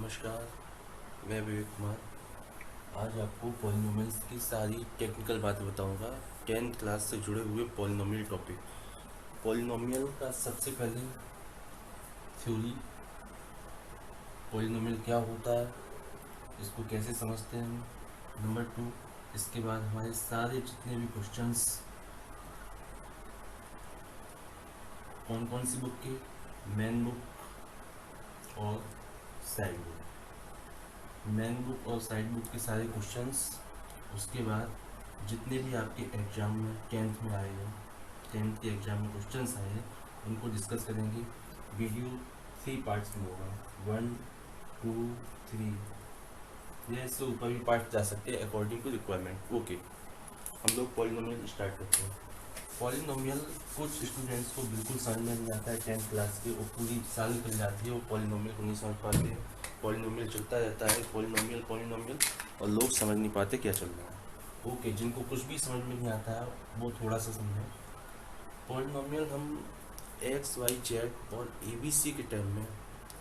नमस्कार, मैं विवेक कुमार। आज आपको पॉलिनोमियल्स की सारी टेक्निकल बातें बताऊंगा। 10th क्लास से जुड़े हुए पॉलिनोमियल टॉपिक। पॉलिनोमियल का सबसे पहले थ्योरी, पॉलिनोमियल क्या होता है, इसको कैसे समझते हैं हम। नंबर 2, इसके बाद हमारे सारे जितने भी क्वेश्चंस कौन कौन सी बुक के, मैन बुक और साइड बुक, मैन बुक और साइड बुक के सारे क्वेश्चंस। उसके बाद जितने भी आपके एग्ज़ाम में 10th में आए हैं, 10th के एग्ज़ाम में क्वेश्चंस आए हैं, उनको डिस्कस करेंगे। वीडियो 3 पार्ट्स में होगा, 1 2 3, या इससे ऊपर भी पार्ट जा सकते हैं अकॉर्डिंग टू रिक्वायरमेंट। ओके, हम लोग पॉलिनोमियल स्टार्ट करते हैं। पॉलिनोमियल कुछ स्टूडेंट्स को बिल्कुल समझ में नहीं आता है 10th क्लास के, वो पूरी साल निकल जाती है, वो पॉलिनोमियल को नहीं समझ पाते हैं। पॉलिनोमियल चलता रहता है, पॉलिनोमियल पॉलिनोमियल, और लोग समझ नहीं पाते क्या चल रहा है। ओके, जिनको कुछ भी समझ में नहीं आता है वो थोड़ा सा समझें। पॉलिनोमियल हम एक्स वाई जेड और ए बी सी के टर्म में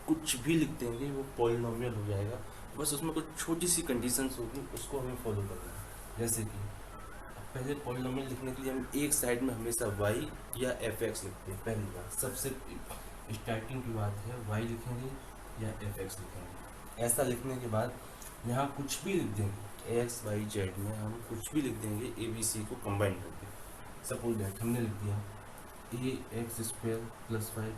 कुछ भी लिख देंगे, वो पॉलिनोमियल हो जाएगा। बस उसमें कुछ छोटी सी कंडीशंस होगी, उसको हमें फॉलो करना है। जैसे कि पहले पॉलिनोमियल लिखने के लिए हम एक साइड में हमेशा y या एफ एक्स लिखते हैं। पहली बात, सबसे स्टार्टिंग की बात है, y लिखेंगे या एफ एक्स लिखेंगे। ऐसा लिखने के बाद यहाँ कुछ भी लिख देंगे, एक्स वाई जेड में हम कुछ भी लिख देंगे ए बी सी को कंबाइन करके। सपोज दैट हमने लिख दिया a x square plus 5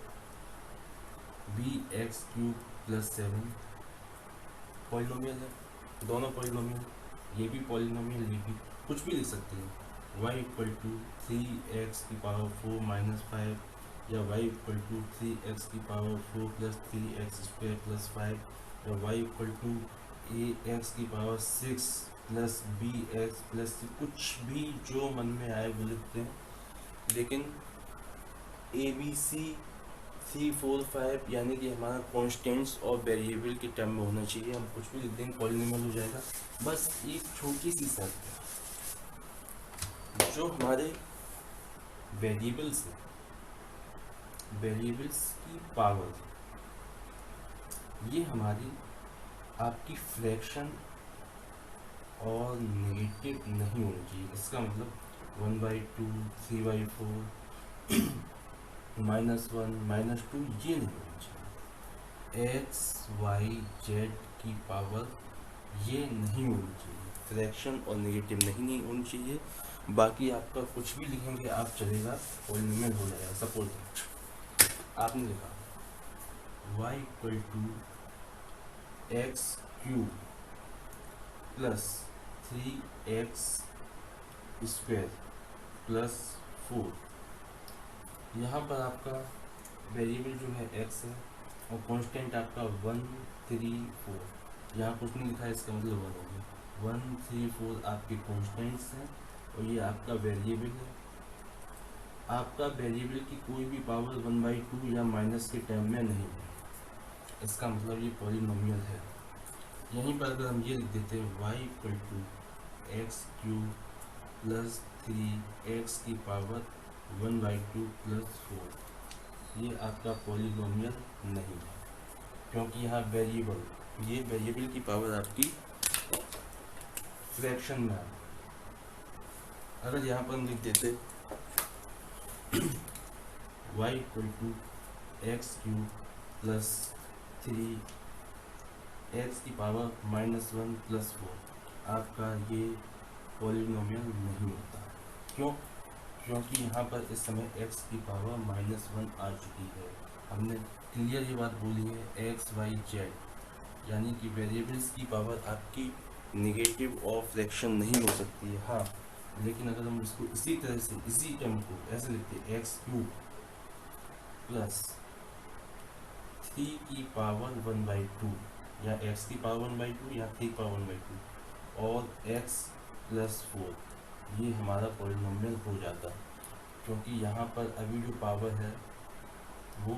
b x cube plus 7। Polynomial है, दोनों पॉलिनोमियल, ये भी पॉलिनोमियल, ये भी, कुछ भी लिख सकते हैं। y इक्वल टू 3x की पावर 4 माइनस 5, या y इक्वल टू 3x की power 4 plus 3x square plus 5, या y इक्वल टू ax की पावर 6 प्लस bx प्लस, कुछ भी जो मन में आए वो लिखते हैं। लेकिन ए बी सी 3 4 5 यानी कि हमारा कॉन्स्टेंट्स और वेरिएबल के टर्म में होना चाहिए। हम कुछ भी लिख देंगे पॉलिनोमियल हो जाएगा। बस एक छोटी सी शर्त है, जो हमारे वेरिएबल्स हैं, वेरिएबल्स की पावर, ये हमारी आपकी फ्रैक्शन और नेगेटिव नहीं होनी चाहिए। इसका मतलब 1/2 3/4 -1 -2 ये नहीं होनी चाहिए। एक्स वाई जेड की पावर ये नहीं होनी चाहिए, फ्रैक्शन और नेगेटिव नहीं होनी चाहिए। बाकी आपका कुछ भी लिखेंगे आप चलेगा, पॉलिनोमियल हो जाएगा। सपोज आपने लिखा y equal to x cube plus 3x square plus 4। यहाँ पर आपका वेरिएबल जो है x है और कांस्टेंट आपका 1 3 4। यहाँ कुछ नहीं लिखा है, इसका मतलब 1 हो गया। 1 3 4 आपके कांस्टेंट्स हैं और ये आपका वेरिएबल है। आपका वेरिएबल की कोई भी पावर 1/2 या माइनस के टर्म में नहीं है, इसका मतलब ये पॉलिनोमियल है। यहीं पर अगर हम ये लिख देते हैं y equal to x cube plus 3x की पावर 1/2 प्लस 4, ये आपका पॉलिनोमियल नहीं है, क्योंकि यहाँ वेरिएबल, ये वेरिएबल की पावर आपकी फ्रैक्शन में है। अगर यहाँ पर हम लिख देते y equal to x cube plus 3x की पावर -1 प्लस 4, आपका ये पॉलिनोमियल नहीं होता। क्यों? क्योंकि यहाँ पर इस समय x की पावर -1 आ चुकी है। हमने क्लियर ये बात बोली है, एक्स वाई जेड यानी कि वेरिएबल्स की पावर आपकी नेगेटिव और फ्रैक्शन नहीं हो सकती है। हाँ, लेकिन अगर हम इसको इसी तरह से, इसी टर्म को ऐसे लिखते हैं, एक्स क्यूब प्लस 3 की पावर 1/2, या x की पावर 1/2 या 3 की पावर 1/2 और x प्लस 4, ये हमारा पॉलिनोमियल हो जाता है। क्योंकि यहाँ पर अभी जो पावर है वो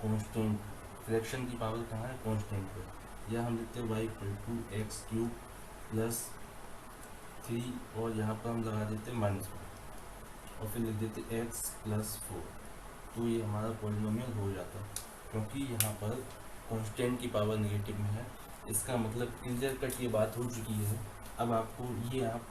कांस्टेंट, फ्रैक्शन की पावर कहाँ है, कांस्टेंट है। या हम लिखते हैं y equal to x cube plus 3 और यहाँ पर हम लगा देते हैं -1 और फिर लिख देते x प्लस 4, तो ये हमारा पॉलिनोमियल हो जाता है। क्योंकि यहाँ पर कांस्टेंट की पावर नेगेटिव में है। इसका मतलब क्लियर कट ये बात हो चुकी है। अब आपको ये आप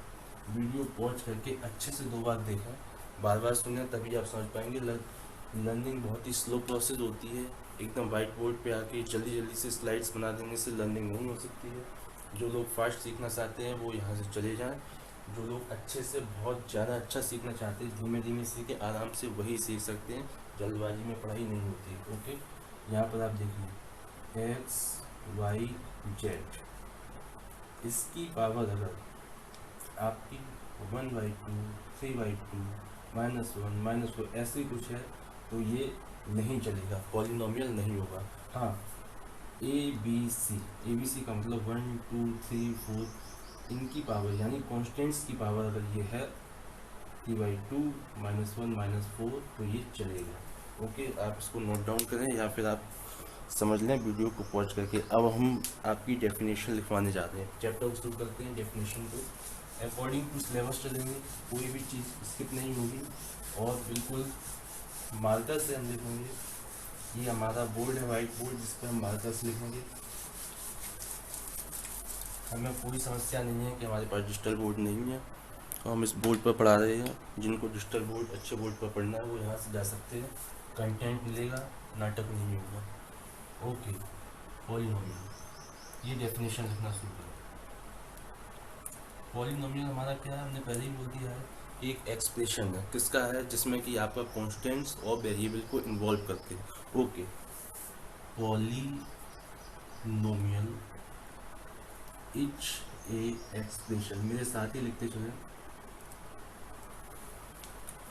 वीडियो पॉज करके अच्छे से 2 बार देखें, बार बार सुने, तभी आप समझ पाएंगे। लर्निंग बहुत ही स्लो प्रोसेस होती है। एकदम वाइट बोर्ड पे आके जल्दी जल्दी से स्लाइड्स बना देने से लर्निंग नहीं हो सकती है। जो लोग फास्ट सीखना चाहते हैं वो यहाँ से चले जाएं। जो लोग अच्छे से बहुत ज़्यादा अच्छा सीखना चाहते हैं, धीमे धीमे सीखे, आराम से वही सीख सकते हैं। जल्दबाजी में पढ़ाई नहीं होती है। ओके, यहाँ पर आप देखिए एक्स वाई जेड, इसकी पावर अगर आपकी 1/2, 3/2, -1, -4 ऐसे कुछ है तो ये नहीं चलेगा, पॉलिनोमियल नहीं होगा। हाँ, ABC का मतलब 1, 2, 3, 4 इनकी पावर यानी कॉन्स्टेंट्स की पावर अगर ये है 3/2, -1, -4 तो ये चलेगा। ओके, आप इसको नोट डाउन करें या फिर आप समझ लें वीडियो को पॉज करके। अब हम आपकी डेफिनेशन लिखवाने जा रहे हैं। चैप्टर को शुरू करते हैं। डेफिनेशन को अकॉर्डिंग टू सिलेबस चलेंगे, कोई भी चीज़ स्किप नहीं होगी और बिल्कुल मार्कर से हम लिखेंगे। ये हमारा बोर्ड है, वाइट बोर्ड, जिस पर हम मार्कर से लिखेंगे। हमें कोई समस्या नहीं है कि हमारे पास डिजिटल बोर्ड नहीं है, तो हम इस बोर्ड पर पढ़ा रहे हैं। जिनको डिजिटल बोर्ड, अच्छे बोर्ड पर पढ़ना है वो यहाँ से जा सकते हैं। कंटेंट मिलेगा, नाटक नहीं होगा। ओके, पॉलिनोमियल, ये डेफिनेशन लिखना शुरू करें। पॉलिनोमियल हमारा क्या है, हमने पहले ही बोल दिया है, एक एक्सप्रेशन है। किसका है? जिसमें कि आपका कॉन्स्टेंट्स और वेरिएबल को इन्वॉल्व करके। Okay, polynomial is a expression. मेरे साथ ही लिखते चले,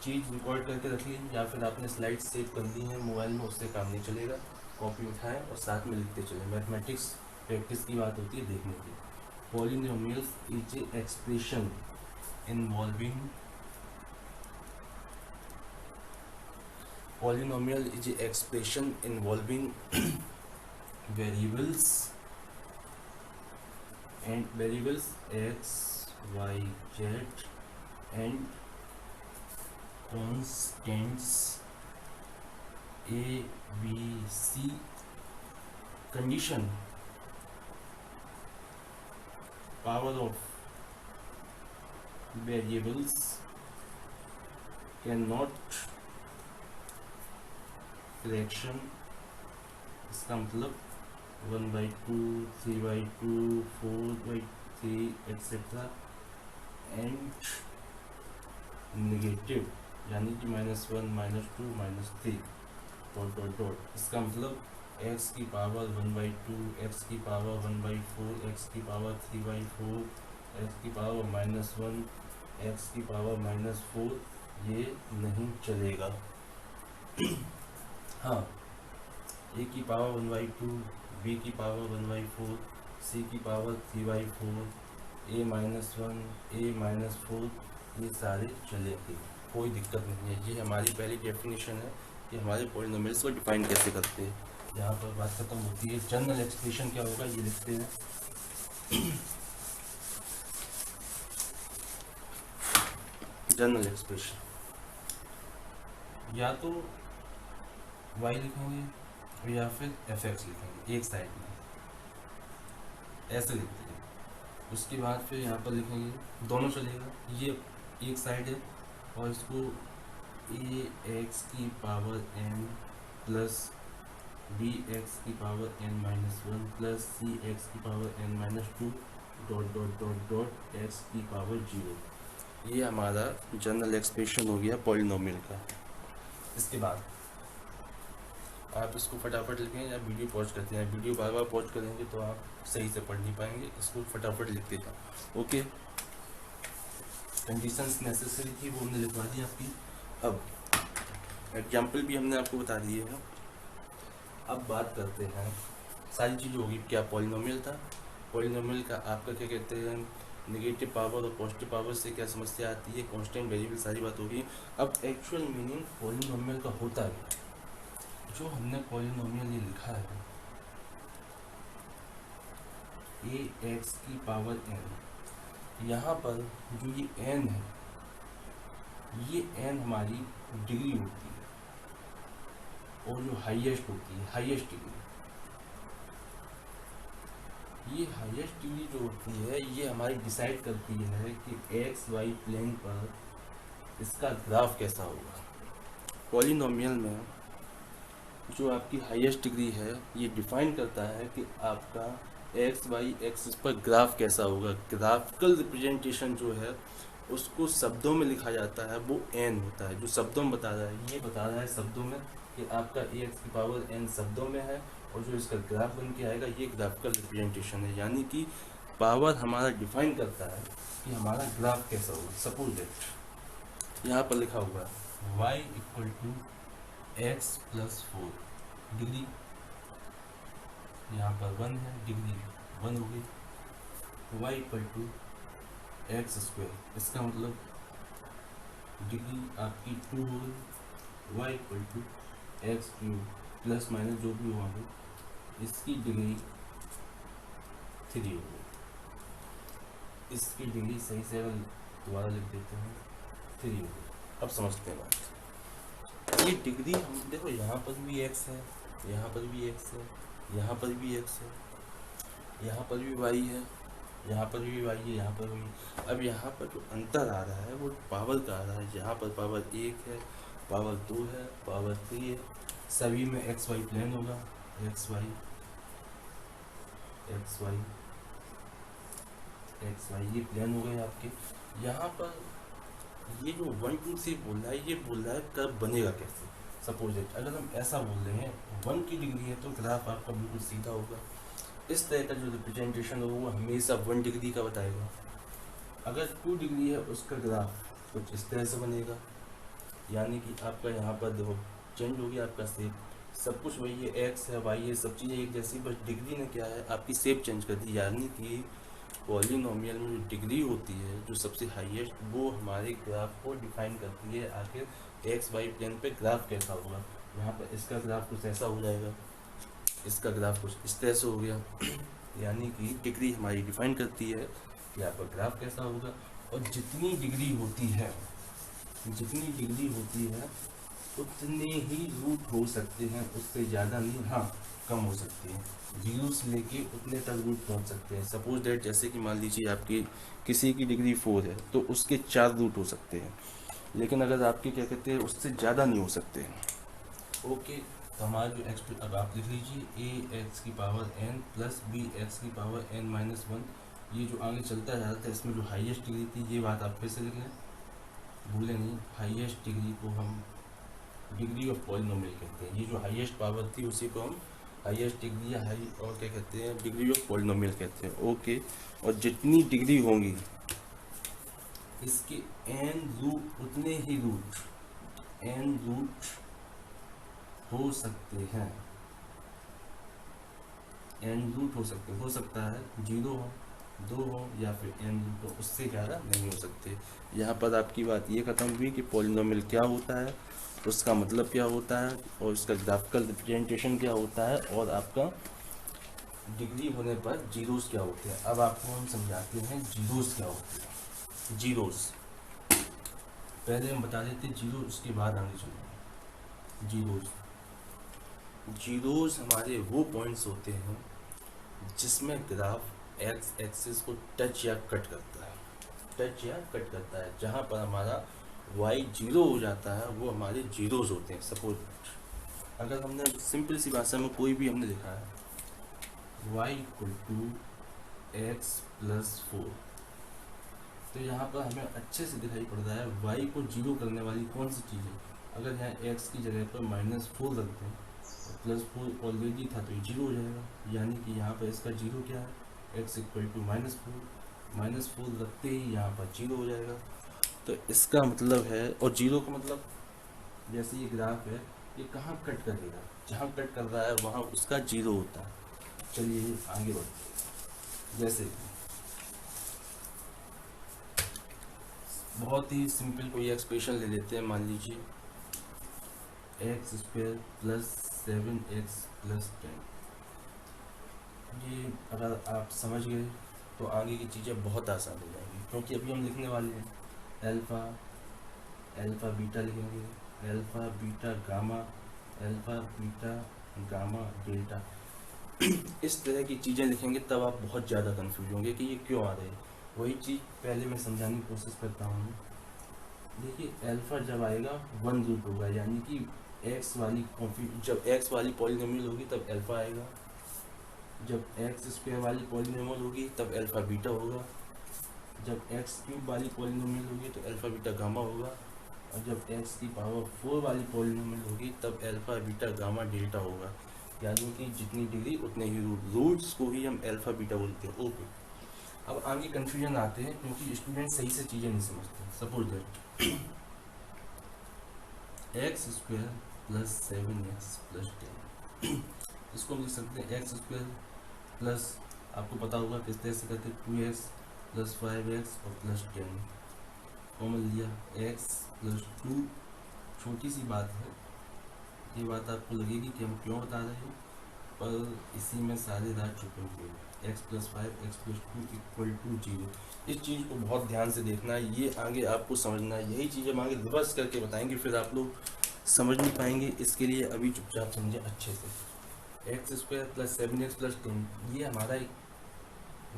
चीज़ रिकॉर्ड करके रखिए या फिर आपने स्लाइड सेव कर ली है मोबाइल में, उससे काम नहीं चलेगा। कॉपी उठाएं और साथ में लिखते चले। मैथमेटिक्स प्रैक्टिस की बात होती है, देखने की। Polynomials is a expression involving polynomial is an expression involving variables x, y, z and constants a, b, c. Condition: power of variables cannot fraction. इसका मतलब 1/2, 3/2, 4/3 एक्सेट्रा एंड नेगेटिव, यानी कि -1, -2, -3 डॉट डॉट डॉट। इसका मतलब x की power 1/2, x की power 1/4, x की power 3/4, x की पावर -1, x की पावर -4 ये नहीं चलेगा। हाँ, a की पावर 1/2, b की पावर 1/4, c की पावर 3/4, a-1, a-4 ये सारे चलेंगे, कोई दिक्कत नहीं है। ये हमारी पहली डेफिनेशन है कि हमारे पॉलिनोमियल्स को डिफाइन कैसे करते हैं। यहाँ पर बात खत्म होती है। जनरल एक्सप्रेशन क्या होगा ये लिखते हैं। जनरल एक्सप्रेशन या तो y लिखेंगे या फिर fx लिखेंगे, एक साइड में ऐसे लिखते हैं। उसके बाद फिर यहाँ पर लिखेंगे, दोनों चलेगा। ये एक साइड है और इसको ax की पावर n प्लस bx की पावर n-1 प्लस cx की power n-2 dot dot dot dot x की पावर 0। ये हमारा जनरल एक्सप्रेशन हो गया पॉलिनोमियल का। इसके बाद आप इसको फटाफट लिखें या वीडियो पॉज करते हैं। वीडियो बार बार पॉज करेंगे तो आप सही से पढ़ नहीं पाएंगे। इसको फटाफट लिख देता हूँ। ओके, कंडीशंस नेसेसरी थी वो हमने लिखवा दी आपकी। अब एग्जाम्पल भी हमने आपको बता दिए हैं। अब बात करते हैं, सारी चीज़ होगी। क्या पॉलिनोमियल था, पॉलिनोमियल का आपका क्या कहते हैं, नेगेटिव पावर और पॉजिटिव पावर से क्या समस्या आती है, कांस्टेंट वेरिएबल, सारी बात होगी। अब एक्चुअल मीनिंग पॉलिनोमियल का होता है, जो हमने पॉलिनोमियल ये लिखा है ax की पावर n, यहाँ पर जो ये n है, ये n हमारी डिग्री होती है और जो हाईएस्ट होती है, हाईएस्ट डिग्री, ये हाईएस्ट डिग्री जो होती है ये हमारी डिसाइड करती है कि एक्स वाई प्लेन पर इसका ग्राफ कैसा होगा। पॉलिनोमियल में जो आपकी हाईएस्ट डिग्री है ये डिफाइन करता है कि आपका एक्स वाई एक्सिस पर ग्राफ कैसा होगा। ग्राफिकल रिप्रेजेंटेशन जो है उसको शब्दों में लिखा जाता है, वो एन होता है। जो शब्दों में बता रहा है, ये बता रहा है शब्दों में कि आपका ए एक्स की पावर एन शब्दों में है, और जो इसका ग्राफ बन के आएगा ये ग्राफिकल रिप्रेजेंटेशन है। यानी कि पावर हमारा डिफाइन करता है कि हमारा ग्राफ कैसा होगा। सपोज दैट यहाँ पर लिखा हुआ है y equal to x plus 4, degree यहाँ पर 1 है, डिग्री 1 हो गई। y equal to x square, इसका मतलब डिग्री आपकी 2 हो गई। y equal to x cube plus minus जो भी हुआ हो, इसकी डिग्री 3 हो गई। इसकी डिग्री सही से अगर दोबारा लिख देते हैं 3 हो गई। अब समझते हैं बात। ये डिग्री हम देखो, यहाँ पर भी एक्स है, यहाँ पर भी एक्स है, यहाँ पर भी एक्स है, यहाँ पर भी वाई है, यहाँ पर भी वाई है, यहाँ पर भी। अब यहाँ पर जो अंतर आ रहा है वो पावर का आ रहा है। यहाँ पर पावर 1 है, पावर 2 है, पावर 3 है। सभी में एक्स वाई प्लेन होगा। X y x y x y ये प्लेन हो गए आपके। यहाँ पर ये जो 1 2 3 बोल रहा है, ये बोल रहा है कर्व बनेगा कैसे। सपोज अगर हम ऐसा बोल रहे हैं 1 की डिग्री है तो ग्राफ आपका बिल्कुल सीधा होगा। इस तरह का जो रिप्रेजेंटेशन होगा वो हमेशा 1 डिग्री का बताएगा। अगर 2 डिग्री है उसका ग्राफ कुछ इस तरह से बनेगा। यानी कि आपका यहाँ पर देखो चेंज हो गया आपका शेप, सब कुछ वही है, एक्स है वाई है, सब चीज़ें एक जैसी, बस डिग्री ने क्या है आपकी शेप चेंज कर दी। यानी कि पॉलिनोमियल में जो डिग्री होती है जो सबसे हाईएस्ट, वो हमारे ग्राफ को डिफाइन करती है। आखिर एक्स वाई प्लेन पे ग्राफ कैसा होगा। यहाँ पर इसका ग्राफ कुछ ऐसा हो जाएगा, इसका ग्राफ कुछ इस तरह से हो गया। यानी कि डिग्री हमारी डिफाइन करती है कि आपका ग्राफ कैसा होगा। और जितनी डिग्री होती है, जितनी डिग्री होती है उतने ही रूट हो सकते हैं, उससे ज़्यादा नहीं, हाँ कम हो सकती है। 0 से लेके उतने तक रूट पहुंच सकते हैं। सपोज दैट जैसे कि मान लीजिए आपकी किसी की डिग्री 4 है तो उसके 4 रूट हो सकते हैं, लेकिन अगर आपके क्या कहते हैं उससे ज़्यादा नहीं हो सकते हैं। ओके, तो हमारा जो एक्स, अब आप लिख लीजिए ए एक्स की power n plus b x की पावर एन माइनस 1। ये जो आगे चलता जा रहा था इसमें जो हाईएस्ट डिग्री थी, ये बात आप फिर से लिख लें, भूलें नहीं। हाईएस्ट डिग्री को हम डिग्री ऑफ पॉलिनोमियल कहते हैं। ये जो हाईएस्ट पावर थी उसी को हम हाईएस्ट डिग्री या हाई और क्या कहते हैं डिग्री ऑफ पॉलिनोमियल कहते हैं। ओके, और जितनी डिग्री होंगी इसके एन रूट, उतने ही रूट एन रूट हो सकते हैं। एन रूट हो सकता है 0 हो, 2 हो या फिर एन रूट हो, उससे ज़्यादा नहीं हो सकते। यहाँ पर आपकी बात ये खत्म हुई कि पॉलिनोमियल क्या होता है, उसका मतलब क्या होता है, और इसका ग्राफिकल रिप्रेजेंटेशन क्या होता है, और आपका डिग्री होने पर जीरोस क्या होते हैं। अब आपको हम समझाते हैं जीरोस क्या होते हैं। जीरोस पहले हम बता देते हैं जीरो, उसके बाद आगे चलेंगे। जीरोस जीरोस हमारे वो पॉइंट्स होते हैं जिसमें ग्राफ एक्स एक्सिस को टच या कट करता है, टच या कट करता है। जहाँ पर हमारा y 0 हो जाता है वो हमारे जीरोस होते हैं। सपोज अगर हमने सिंपल सी भाषा में कोई भी हमने लिखा है y equal to x plus 4, तो यहाँ पर हमें अच्छे से दिखाई पड़ रहा है y को 0 करने वाली कौन सी चीज़ है। अगर यहाँ x की जगह पर -4 रखते हैं, +4 ऑलरेडी था तो ये 0 हो जाएगा। यानी कि यहाँ पर इसका 0 क्या है, x इक्वल टू -4 रखते ही यहाँ पर 0 हो जाएगा। तो इसका मतलब है, और 0 का मतलब जैसे ये ग्राफ है ये कहाँ कट करेगा, जहाँ कट कर रहा है वहाँ उसका 0 होता है। चलिए आगे बढ़ते। जैसे बहुत ही सिंपल कोई एक्सप्रेशन ले लेते हैं, मान लीजिए x² + 7x + 10। ये अगर आप समझ गए तो आगे की चीज़ें बहुत आसान हो जाएंगी, क्योंकि अभी हम लिखने वाले हैं अल्फ़ा बीटा लिखेंगे, अल्फ़ा बीटा गामा डेल्टा। इस तरह की चीज़ें लिखेंगे तब आप बहुत ज़्यादा कंफ्यूज होंगे कि ये क्यों आ रहे हैं। वही चीज़ पहले मैं समझाने की कोशिश करता हूँ। देखिए अल्फ़ा जब आएगा वन रूट होगा, यानी कि एक्स वाली जब एक्स वाली पॉलिनोमियल होगी तब अल्फ़ा आएगा, जब एक्स स्क्वायर वाली पॉलिनोमियल होगी तब अल्फ़ा बीटा होगा, जब एक्स क्यूब वाली पॉलिनोमियल होगी तो अल्फ़ा बीटा गामा होगा, और जब एक्स की पावर 4 वाली पॉलिनोमियल होगी तब अल्फ़ा बीटा गामा डेल्टा होगा। यानी कि जितनी डिग्री उतने ही रूट्स को ही हम अल्फ़ा बीटा बोलते हैं। ओके, अब आगे कन्फ्यूजन आते हैं क्योंकि स्टूडेंट सही से चीज़ें नहीं समझते। Suppose that x square plus 7x plus 10, इसको हम लिख सकते हैं एक्स स्क्वायर प्लस, आपको पता होगा किस तरह से करते हैं, 2x प्लस 5x और प्लस 10 कॉमन लिया, x प्लस 2। छोटी सी बात है, ये बात आपको लगेगी कि हम क्यों बता रहे हैं, पर इसी में सारे राज छुपे हुए हैं। x plus 5 x plus 2 equal to 0। इस चीज़ को बहुत ध्यान से देखना है, ये आगे आपको समझना है। यही चीज़ हम आगे रिवर्स करके बताएंगे, फिर आप लोग समझ नहीं पाएंगे। इसके लिए अभी चुपचाप समझें अच्छे से। X square plus 7x plus 10, ये हमारा एक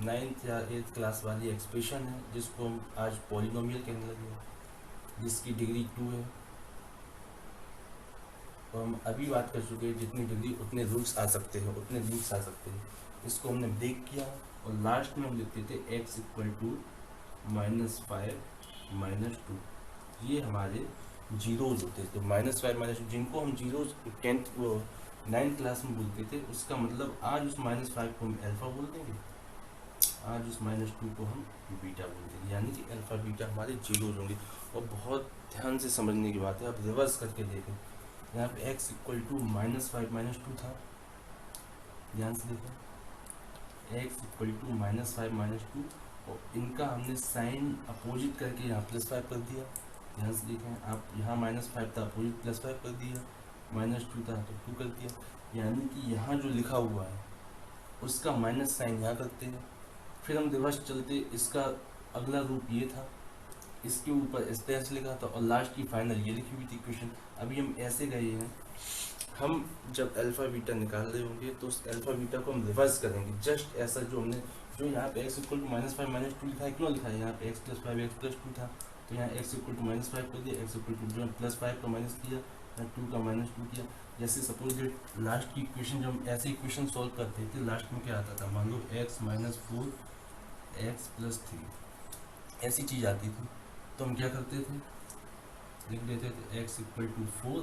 9th या 8th क्लास वाली एक्सप्रेशन है जिसको हम आज पॉलिनोमियल कहने लगे, जिसकी डिग्री 2 है। तो हम अभी बात कर चुके हैं जितनी डिग्री उतने रूट्स आ सकते हैं, उतने रूट्स आ सकते हैं। इसको हमने ब्रेक किया और लास्ट में हम लिखते थे x इक्वल टू -5 -2। ये हमारे जीरोज होते थे, -5 -2, जिनको हम जीरोज 9th क्लास में बोलते थे। उसका मतलब आज उस -5 को हम अल्फ़ा बोल देंगे, आज उस -2 को हम बीटा बोल देंगे, यानी कि अल्फ़ा बीटा हमारे जीरोज होंगे। और बहुत ध्यान से समझने की बात है, आप रिवर्स करके देखें। यहाँ पे x इक्वल टू -5 -2 था, ध्यान से देखें, x इक्वल टू -5 -2, और इनका हमने साइन अपोजिट करके यहाँ +5 कर दिया। ध्यान से देखें, आप यहाँ -5 था अपोजिट +5 कर दिया, -2 था तो 2 कर दिया, यानी कि यहाँ जो लिखा हुआ है उसका माइनस साइन यहाँ करते हैं। फिर हम रिवर्स चलते, इसका अगला रूप ये था, इसके ऊपर इस तरह से लिखा था, और लास्ट की फाइनल ये लिखी हुई थी इक्वेशन। अभी हम ऐसे गए हैं, हम जब अल्फ़ा बीटा निकाल रहे होंगे तो उस अल्फ़ा बीटा को हम रिवर्स करेंगे, जस्ट ऐसा जो हमने, जो यहाँ पे x इक्वल टू -5 -2 लिखा है, क्यों लिखा है, यहाँ पे x प्लस 5 x प्लस 2 था, तो यहाँ x इक्वल टू -5 कर दिया, x इक्वल टू जो +5 का माइनस किया, यहाँ 2 का -2 किया। जैसे सपोज दैट लास्ट की इक्वेशन, जब हम ऐसे इक्वेशन सॉल्व करते थे, लास्ट में क्या आता था, मान लो x -4 x प्लस 3 ऐसी चीज़ आती थी, तो हम क्या करते थे, लिख देते थे x इक्वल टू 4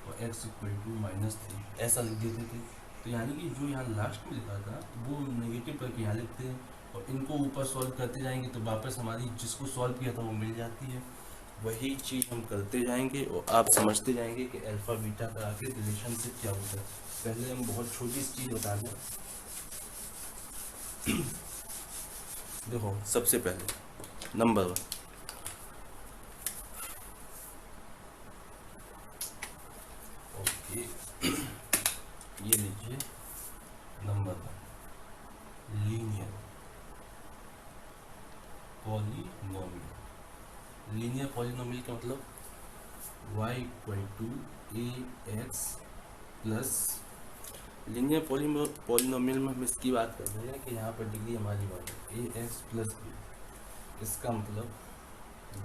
और x इक्वल टू -3, ऐसा लिख देते थे। तो यानी कि जो यहाँ लास्ट में लिखा था वो नेगेटिव करके यहाँ लिखते हैं, और इनको ऊपर सॉल्व करते जाएंगे तो वापस हमारी जिसको सॉल्व किया था वो मिल जाती है। वही चीज़ हम करते जाएंगे और आप समझते जाएंगे कि अल्फ़ा बीटा का आगे रिलेशनशिप क्या होता है। पहले हम बहुत छोटी सी चीज़ बता दें। देखो, सबसे पहले नंबर 1, ये लीजिए number 1, linear polynomial. Linear polynomial का मतलब y equal to ax plus, linear polynomial में हम इसकी बात कर रहे हैं कि यहाँ पर डिग्री हमारी 1 है, ax प्लस b, इसका मतलब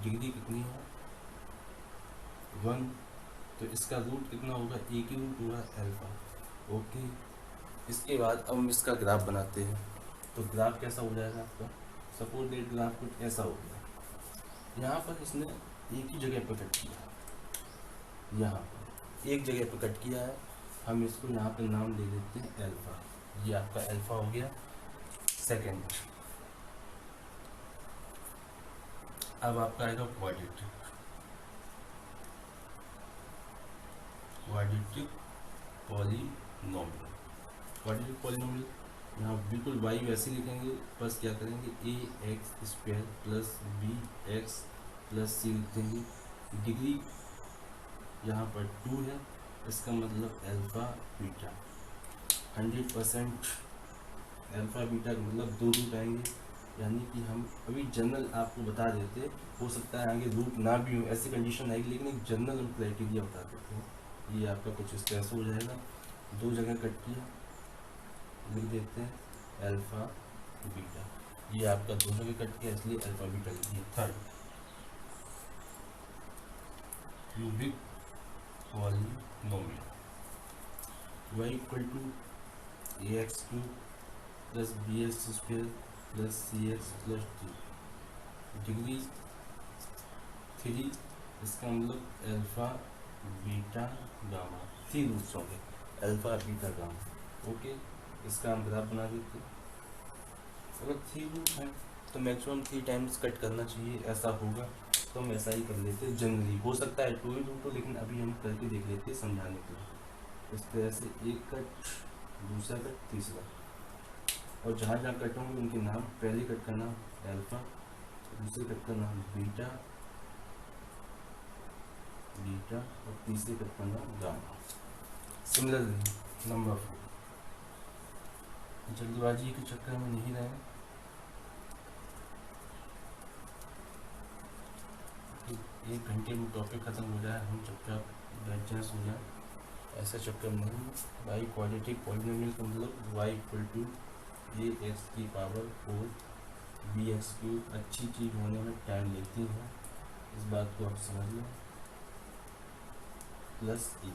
डिग्री कितनी है 1, तो इसका रूट कितना होगा, a की रूट होगा अल्फ़ा। ओके, इसके बाद अब हम इसका ग्राफ बनाते हैं। तो ग्राफ कैसा हो जाएगा आपका, सपोज दैट ग्राफ कुछ ऐसा हो गया, यहाँ पर इसने एक ही जगह पर कट किया, यहाँ पर एक जगह पर कट किया है, हम इसको यहाँ पर नाम दे देते हैं अल्फ़ा। ये आपका अल्फ़ा हो गया सेकेंड। अब आपका आएगा क्वाड्रेटिक पॉलिनोमियल। क्वाड्रेटिक पॉलिनोमियल यहाँ बिल्कुल y वैसे लिखेंगे, बस क्या करेंगे, ax square plus bx plus c लिख देंगे। डिग्री यहाँ पर 2 है, इसका मतलब अल्फ़ा बीटा 100%। अल्फ़ा बीटा का मतलब 2 रूट आएंगे, यानी कि हम अभी जनरल आपको बता देते, हो सकता है आगे रूट ना भी हो, ऐसी कंडीशन आएगी, लेकिन एक जनरल हम क्राइटेरिया बता देते हैं। ये आपका कुछ इस तरह से हो जाएगा, 2 जगह कट किया, लिख देते हैं अल्फा बीटा। ये आपका दोनों के कट गया इसलिए अल्फा बीटा लिख दिया। Third, cubic polynomial y equal to a x cube plus b x square plus c x plus d, degree 3, इसका मतलब अल्फा बीटा गामा, 3 रूट्स होंगे अल्फा बीटा गामा। ओके, इसका हम ग्राफ बना देते हैं। अगर 3 रूट हैं तो मैक्सिमम 3 टाइम्स कट करना चाहिए, ऐसा होगा तो हम ऐसा ही कर लेते हैं। जनरली हो सकता है 2 ही रूट हो, लेकिन अभी हम करके देख लेते हैं समझाने के लिए। इस तरह से एक कट, दूसरा कट, तीसरा, और जहाँ जहाँ कट होंगे उनके नाम, पहले कट का नाम अल्फा, दूसरे कट का नाम बीटा, बीटा, और तीसरे कट का नाम गामा। सिमिलरली नंबर 4, जल्दबाजी के चक्कर में नहीं रहे, एक घंटे में टॉपिक खत्म हो जाए, हम चुपचाप बैठ जाए, सो जाए, ऐसा चक्कर नहीं। बाई क्वाड्रेटिक पॉलिनोमियल का मतलब y equal to a x की पावर 4 बी एक्स क्यूब। अच्छी चीज़ होने में टाइम लेती है, इस बात को आप समझ लें, प्लस ए।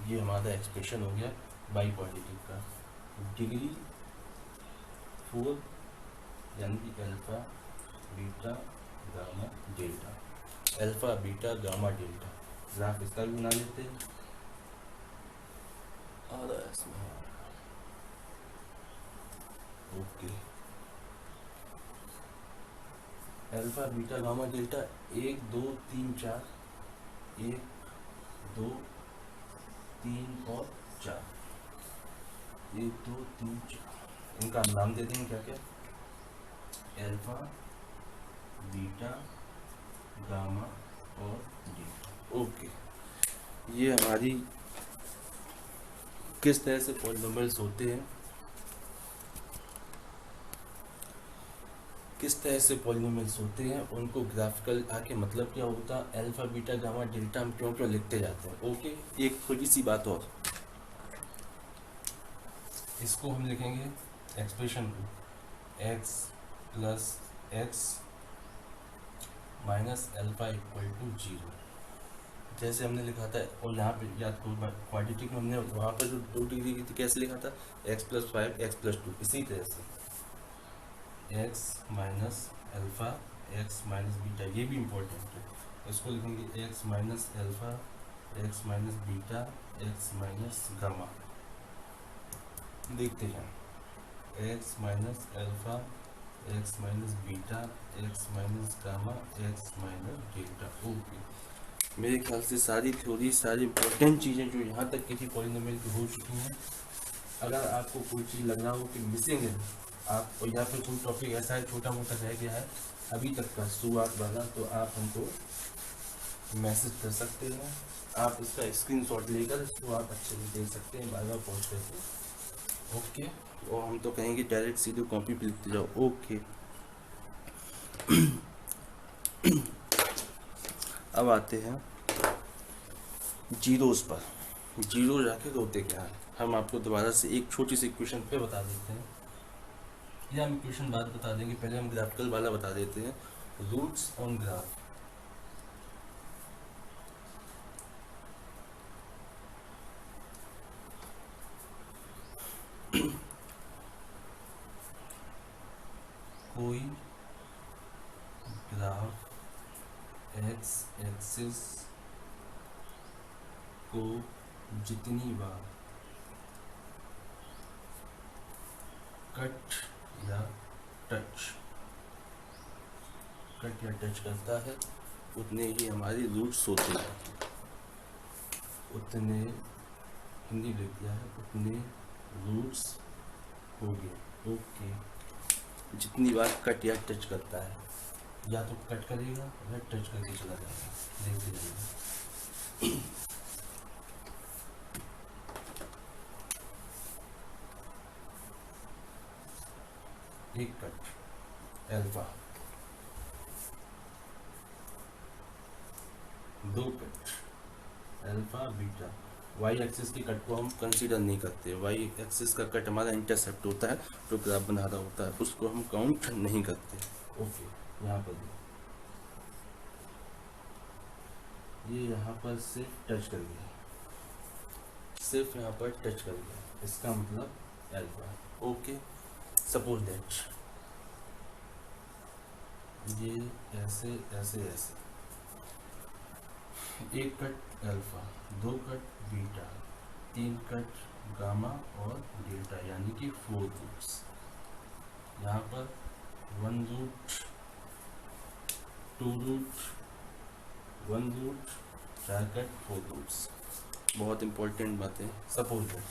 ये हमारा एक्सप्रेशन हो गया बाई क्वाड्रेटिक का। डिग्री 4 यानी कि alpha beta gamma delta, alpha beta gamma delta. Graph इसका भी बना लेते हैं। Okay, alpha beta gamma delta 1 2 3 4, 1 2 3 और 4, 1 2 3 4, इनका हम नाम दे देंगे क्या क्या, अल्फा बीटा गामा और डेल्टा। ओके, ये हमारी किस तरह से पॉलिनोमियल्स होते हैं, किस तरह से पॉलिनोमियल्स होते हैं, उनको ग्राफिकल आके मतलब क्या होता है, अल्फा बीटा गामा डेल्टा हम क्यों क्यों लिखते जाते हैं। ओके, एक थोड़ी सी बात और, इसको हम लिखेंगे एक्सप्रेशन को x plus x minus alpha equal to 0, जैसे हमने लिखा था। और यहाँ पे याद करो क्वाड्रेटिक में हमने वहाँ पर जो 2 डिग्री की थी कैसे लिखा था, x प्लस 5 x प्लस 2, इसी तरह से x minus alpha x minus beta, ये भी इम्पोर्टेंट है। इसको लिखेंगे x minus alpha x minus beta x minus gamma. देखते हैं, x minus alpha x minus beta x minus gamma x minus delta. Okay, मेरे ख्याल से सारी थ्योरी, सारी इम्पोर्टेंट चीज़ें जो यहाँ तक किसी पॉलिनोमियल की हो चुकी हैं। अगर आपको कोई चीज़ लग रहा हो कि मिसिंग है आप, या फिर कोई टॉपिक ऐसा है छोटा मोटा रह गया है अभी तक का शुरुआत वाला, तो आप हमको मैसेज कर सकते हैं। आप इसका स्क्रीनशॉट लेकर इसको आप अच्छे से देख सकते हैं, बार बार पहुँच करके। ओके, और हम तो कहेंगे डायरेक्ट सीधे कॉपी पे लिखते जाओ। ओके, अब आते हैं जीरोस पर। जीरो जाके होते क्या है, हम आपको दोबारा से एक छोटी सी इक्वेशन पे बता देते हैं, या हम इक्वेशन बाद बता देंगे, पहले हम ग्राफिकल वाला बता देते हैं। रूट्स ऑन ग्राफ, कोई ग्राफ एक्स एक्सिस को जितनी बार कट या टच करता है उतने ही हमारी रूट्स होते हैं, उतने, हिंदी लिख दिया है, उतने रूट्स हो गए। ओके, जितनी बार कट या टच करता है, या तो कट करेगा या टच करके चला जाएगा, देखते जाइए। एक cut alpha, 2 cut alpha beta, y axis के कट को हम कंसीडर नहीं करते। वाई एक्सिस का कट हमारा इंटरसेप्ट होता है, जो ग्राफ बना रहा होता है, उसको हम काउंट नहीं करते। ओके, यहाँ पर ये यहाँ पर सिर्फ टच कर गया, सिर्फ यहाँ पर टच कर गया, इसका मतलब अल्फा। ओके, सपोज दैट ये ऐसे ऐसे ऐसे, एक कट अल्फा, दो कट बीटा, तीन कट गामा और डेल्टा, यानी कि 4 रूट्स। यहाँ पर 1 root, 2 root, 1 root, 4 cut, 4 roots. बहुत इंपॉर्टेंट बातें। सपोज दैट,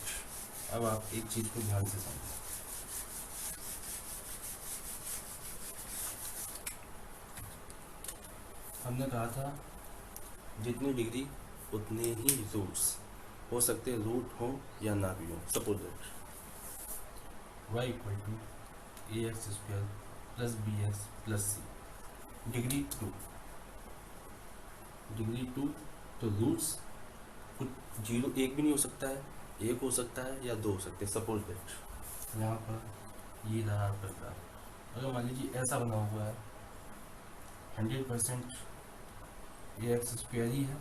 अब आप एक चीज़ को ध्यान से समझें। हमने कहा था जितनी डिग्री उतने ही रूट्स हो सकते हैं, रूट हो या ना भी हो। Suppose that y equal to a x square plus b x plus c, degree 2, degree 2, तो रूट्स कुछ 0 1 भी नहीं हो सकता है, 1 हो सकता है या 2 हो सकते हैं। सपोज दैट यहाँ पर ये रहा आपका ग्राफ, अगर मान लीजिए ऐसा बना हुआ है, 100% ए एक्स स्क्वायर ही है,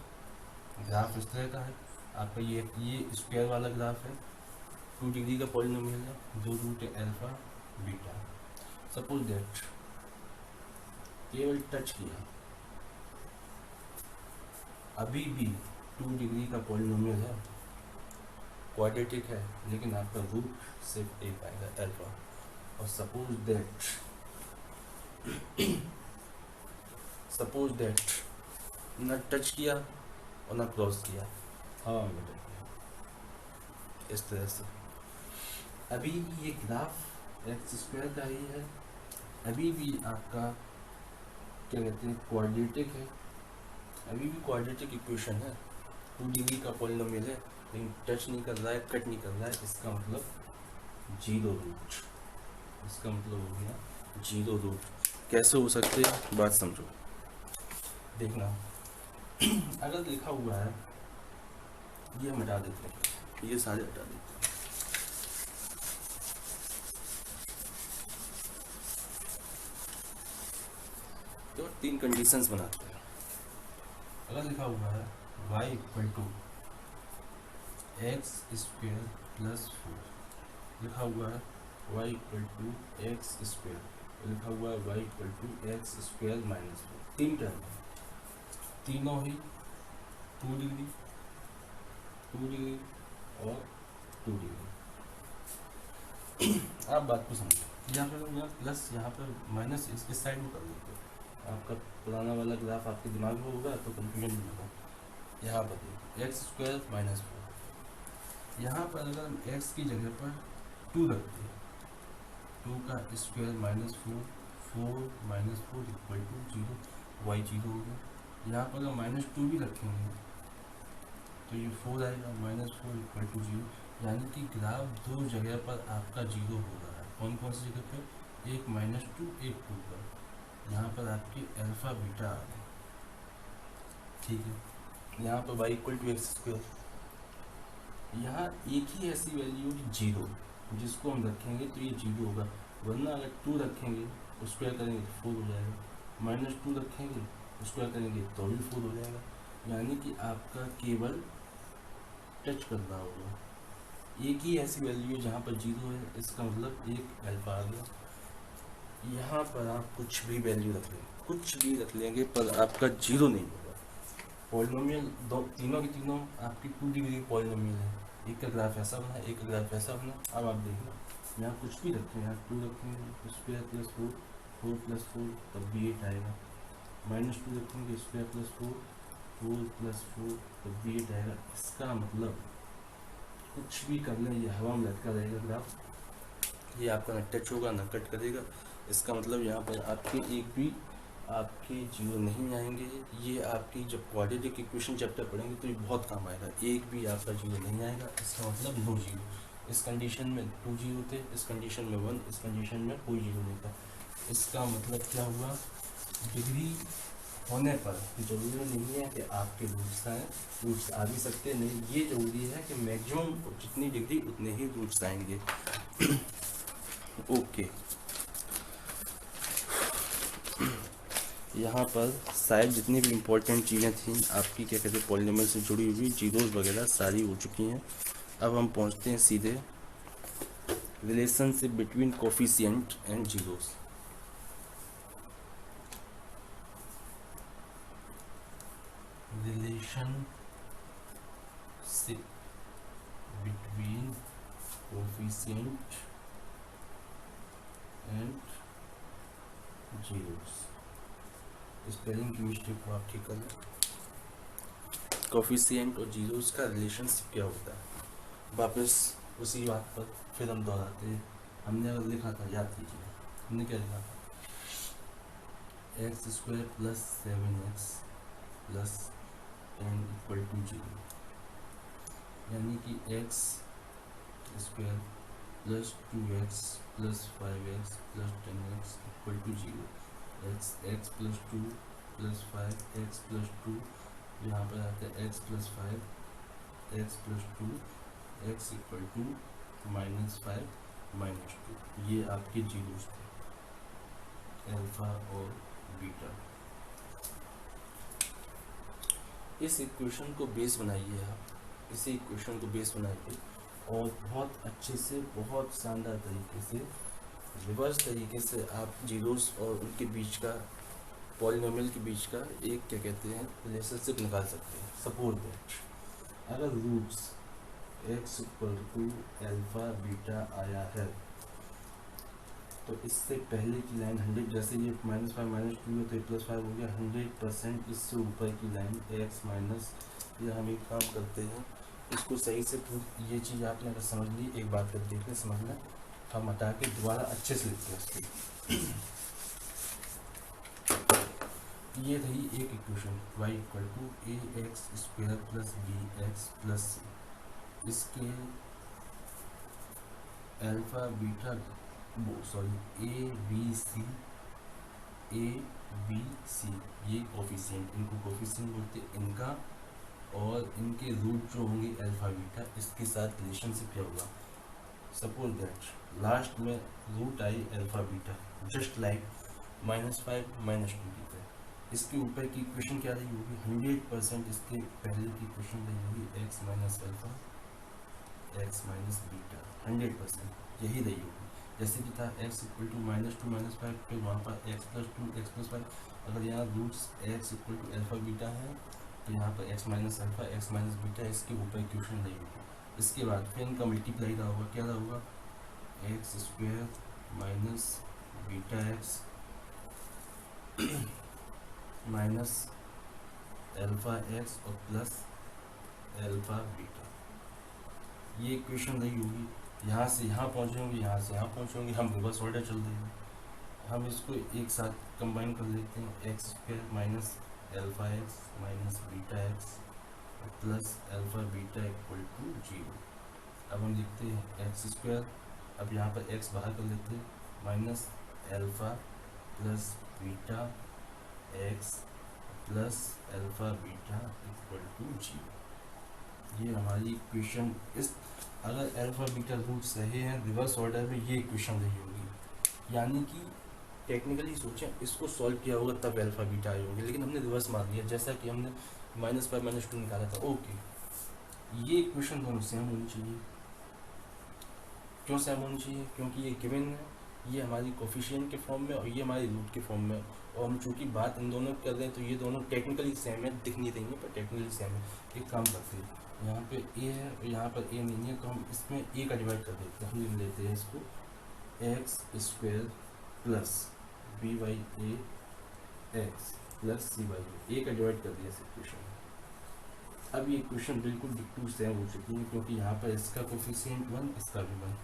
ग्राफ इस तरह का है आपका, ये स्क्वायर वाला ग्राफ है, 2 डिग्री का पॉलिनोमियल है, 2 root alpha beta. Suppose that केवल टच किया, अभी भी 2 डिग्री का पॉलिनोमियल है, क्वाड्रेटिक है, लेकिन आपका रूट सिर्फ एक आएगा अल्फा। और सपोज दैट न टच किया और ना क्रॉस किया, हाँ इस तरह से, अभी ये ग्राफ एक्स स्क्वायर का ही है, अभी भी आपका क्या कहते हैं क्वाड्रेटिक है, अभी भी क्वाड्रेटिक इक्वेशन है, 2 डिग्री का पॉलिनोमियल है, लेकिन टच नहीं कर रहा है, कट नहीं कर रहा है, इसका मतलब 0 रूट, इसका मतलब हो गया 0 रूट। कैसे हो सकते हैं, बात समझो। देखना, अगर लिखा हुआ है, ये हम हटा देते हैं, ये सारे हटा देते हैं, तो 3 कंडीशंस बनाते हैं। अगर लिखा हुआ है y equal to x square plus 4, लिखा हुआ है y equal to x square, लिखा हुआ है y equal to x square minus 4, 3 term, तीनों ही 2 डिग्री, 2 डिग्री और 2 डिग्री। आप बात को समझो, यहाँ पर प्लस, यहाँ पर माइनस, इसके साइड में कर देते हो, आपका पुराना वाला ग्राफ आपके दिमाग में होगा तो कंफ्यूजन नहीं होगा। यहाँ पर देखो एक्स स्क्वायर माइनस 4, यहाँ पर अगर हम एक्स की जगह पर 2 रखते हैं, 2 का square minus 4, 4 minus 4 equal to 0, y 0 हो गया। यहाँ पर अगर माइनस 2 भी रखेंगे तो ये 4 आएगा, माइनस 4 इक्वल टू 0, यानी कि ग्राफ 2 जगह पर आपका 0 हो रहा है। कौन कौन सी जगह पर, एक -2, एक 2 पर, यहाँ पर आपके अल्फा बीटा आ गए, ठीक है। यहाँ पर y equal to x square, यहाँ एक ही ऐसी वैल्यू 0 जिसको हम रखेंगे तो ये 0 होगा, वरना अगर 2 रखेंगे स्क्वायर करेंगे तो 4 हो जाएगा, -2 रखेंगे स्क्वायर करेंगे तो भी 4 हो जाएगा, यानी कि आपका केवल टच करना होगा। एक ही ऐसी वैल्यू जहाँ पर 0 है, इसका मतलब एक अल्फा आ गया। यहाँ पर आप कुछ भी वैल्यू रख लेंगे, कुछ भी रख लेंगे, पर आपका 0 नहीं होगा। पॉलिनोमियल तीनों के तीनों आपकी 2 डिग्री पॉलिनोमियल है, एक का ग्राफ ऐसा बना, एक का ग्राफ ऐसा बना। अब आप देखना, यहाँ कुछ भी रखें, यहाँ 2 रखेंगे स्क्वायर प्लस 4, 4 प्लस 4 तब भी 8 आएगा, -2 रखेंगे स्क्वायर प्लस 4, 4 प्लस 4 तब भी 8 आएगा। इसका मतलब कुछ भी कर लें, ये हवा में लटका रहेगा ग्राफ, ये आपका ना टच होगा ना कट करेगा। इसका मतलब यहाँ पर आपके एक भी आपके 0 नहीं आएंगे। ये आपकी जब क्वाड्रेटिक इक्वेशन चैप्टर पढ़ेंगे तो ये बहुत काम आएगा, एक भी आपका 0 नहीं आएगा, इसका मतलब नो 0। इस कंडीशन में 2 0 थे, इस कंडीशन में 1, इस कंडीशन में कोई 0 नहीं था। इसका मतलब क्या हुआ, डिग्री होने पर जरूरी नहीं है कि आपके रूट्स आए, रूट्स आ भी सकते नहीं, ये जरूरी है कि मैक्सिमम जितनी डिग्री उतने ही रूट्स आएंगे। ओके यहाँ पर शायद जितनी भी इम्पोर्टेंट चीज़ें थी आपकी क्या कहते हैं पॉलिनोमियल से जुड़ी हुई, जीरोस वगैरह सारी हो चुकी हैं। अब हम पहुँचते हैं सीधे relationship between coefficient and zeros. relationship between coefficient and zeros। Spelling की मिस्टेक को आप ठीक कर लें। कोफिशिएंट और जीरोस का रिलेशनशिप क्या होता है, वापस उसी बात पर फिर हम दोहराते हैं। हमने अगर लिखा था, याद कीजिए हमने क्या लिखा था, x² + 7x + 10 = 0, यानी कि x² + 2x + 5x + 10x = 0। x + 2 + 5x + 2, यहाँ पर आता है x + 5 x + 2 x = -5 -2। ये आपके जीरोस थे, अल्फा और बीटा। इस इक्वेशन को बेस बनाइए आप, इसी इक्वेशन को बेस बनाइए और बहुत अच्छे से, बहुत शानदार तरीके से, रिवर्स तरीके से आप जीरोस और उनके बीच का, पॉलिनोमियल के बीच का एक क्या कहते हैं रिलेशनशिप निकाल सकते हैं। सपोज दैट अगर रूट्स x = अल्फा बीटा आया है तो इससे पहले की लाइन 100, जैसे ये -5 -2 है तो +5 हो गया, 100% इससे ऊपर की लाइन x माइनस, या हम एक काम करते हैं इसको सही से ये चीज़ आपने अगर समझ ली, एक बात कर देखने समझना, हम हटा के दोबारा अच्छे से लिखते हैं इसको। ये रही एक equation y = ax² + bx + c, इसके alpha beta a b c, ये कोफिशिएंट, इनको कोफिशिएंट बोलते हैं इनका, और इनके रूट जो होंगे अल्फा बीटा, इसके साथ रिलेशनशिप क्या होगा। सपोज दैट लास्ट में रूट आई अल्फा बीटा, जस्ट लाइक -5 -2 की तरह। इसके ऊपर की इक्वेशन क्या रही होगी, 100% इसके पहले की इक्वेशन रही होगी x - अल्फा x - बीटा, 100% यही रही होगी। जैसे कि था x = -2 - 5, फिर वहाँ पर x + 2 x + 5। अगर यहाँ रूट्स x = अल्फा बीटा है तो यहाँ पर x - अल्फा x - बीटा, इसके ऊपर इक्वेशन रही होगी। इसके बाद फिर इनका मल्टीप्लाई रहा होगा, क्या रहा होगा, x² - βx minus alpha x और प्लस अल्फा बीटा, ये इक्वेशन रही होगी। यहाँ से यहाँ पहुँचेंगे, यहाँ से यहाँ पहुँचेंगे, हम रिवर्स ऑर्डर चल देंगे। हम इसको एक साथ कंबाइन कर लेते हैं, x² - alpha x - beta x plus alpha beta = 0। अब हम लिखते हैं x², अब यहाँ पर x बाहर कर लेते हैं, minus alpha plus beta x plus alpha beta = 0। ये हमारी इक्वेशन, इस अगर अल्फा बीटा रूट सही है रिवर्स ऑर्डर में, ये इक्वेशन रही होगी। यानी कि टेक्निकली सोचें, इसको सॉल्व किया होगा तब अल्फा बीटा आई होगी, लेकिन हमने रिवर्स मार दिया, जैसा कि हमने -5 -2 निकाला था। ओके, ये इक्वेशन दोनों सेम होनी चाहिए। क्यों सेम होनी चाहिए, क्योंकि ये गिवन है, ये हमारी कोफिशिएंट के फॉर्म में और ये हमारी रूट के फॉर्म में, और हम चूँकि बात इन दोनों कर रहे हैं तो ये दोनों टेक्निकली सेम है, दिख नहीं देंगे पर टेक्निकली सेम है। एक काम करते हैं, यहाँ पे a है और यहाँ पर a नहीं है, तो हम इसमें a का डिवाइड कर देते हैं। हम लिख लेते हैं इसको x² + b/a x + c/a, a का डिवाइड कर दिया इस इक्वेशन। अब ये इक्वेशन बिल्कुल डिक्टू सेम हो चुकी है, क्योंकि यहाँ पर इसका कोफिशिएंट 1, इसका भी 1।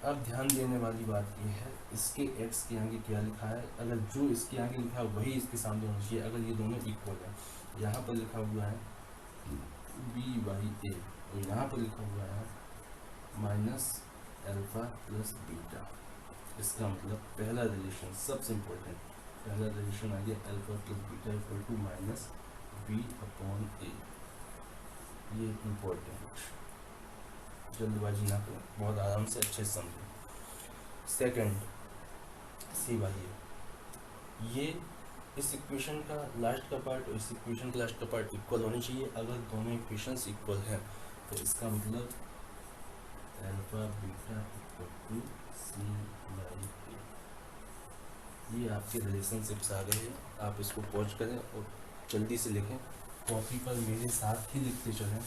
अब ध्यान देने वाली बात ये है, इसके x के आगे क्या लिखा है, अगर जो इसके आगे लिखा है वही इसके सामने होना चाहिए, अगर ये दोनों इक्वल है। यहाँ पर लिखा हुआ है b/a और यहाँ पर लिखा हुआ है -अल्फा प्लस बीटा। इसका मतलब पहला रिलेशन सबसे इम्पोर्टेंट, पहला रिलेशन आ गया alpha plus beta equal to minus b upon a. ये इम्पोर्टेंट, जल्दबाजी ना करें, बहुत आराम से अच्छे से समझें। सेकंड सी वाली है, ये इस इक्वेशन का लास्ट का पार्ट और इस इक्वेशन का लास्ट का पार्ट इक्वल होने चाहिए। अगर दोनों इक्वेशंस इक्वल हैं तो इसका मतलब alpha beta equal to c by a. ये आपके रिलेशनशिप्स आ गए हैं। आप इसको पॉज करें और जल्दी से लिखें, कॉपी पर मेरे साथ ही लिखते चलें,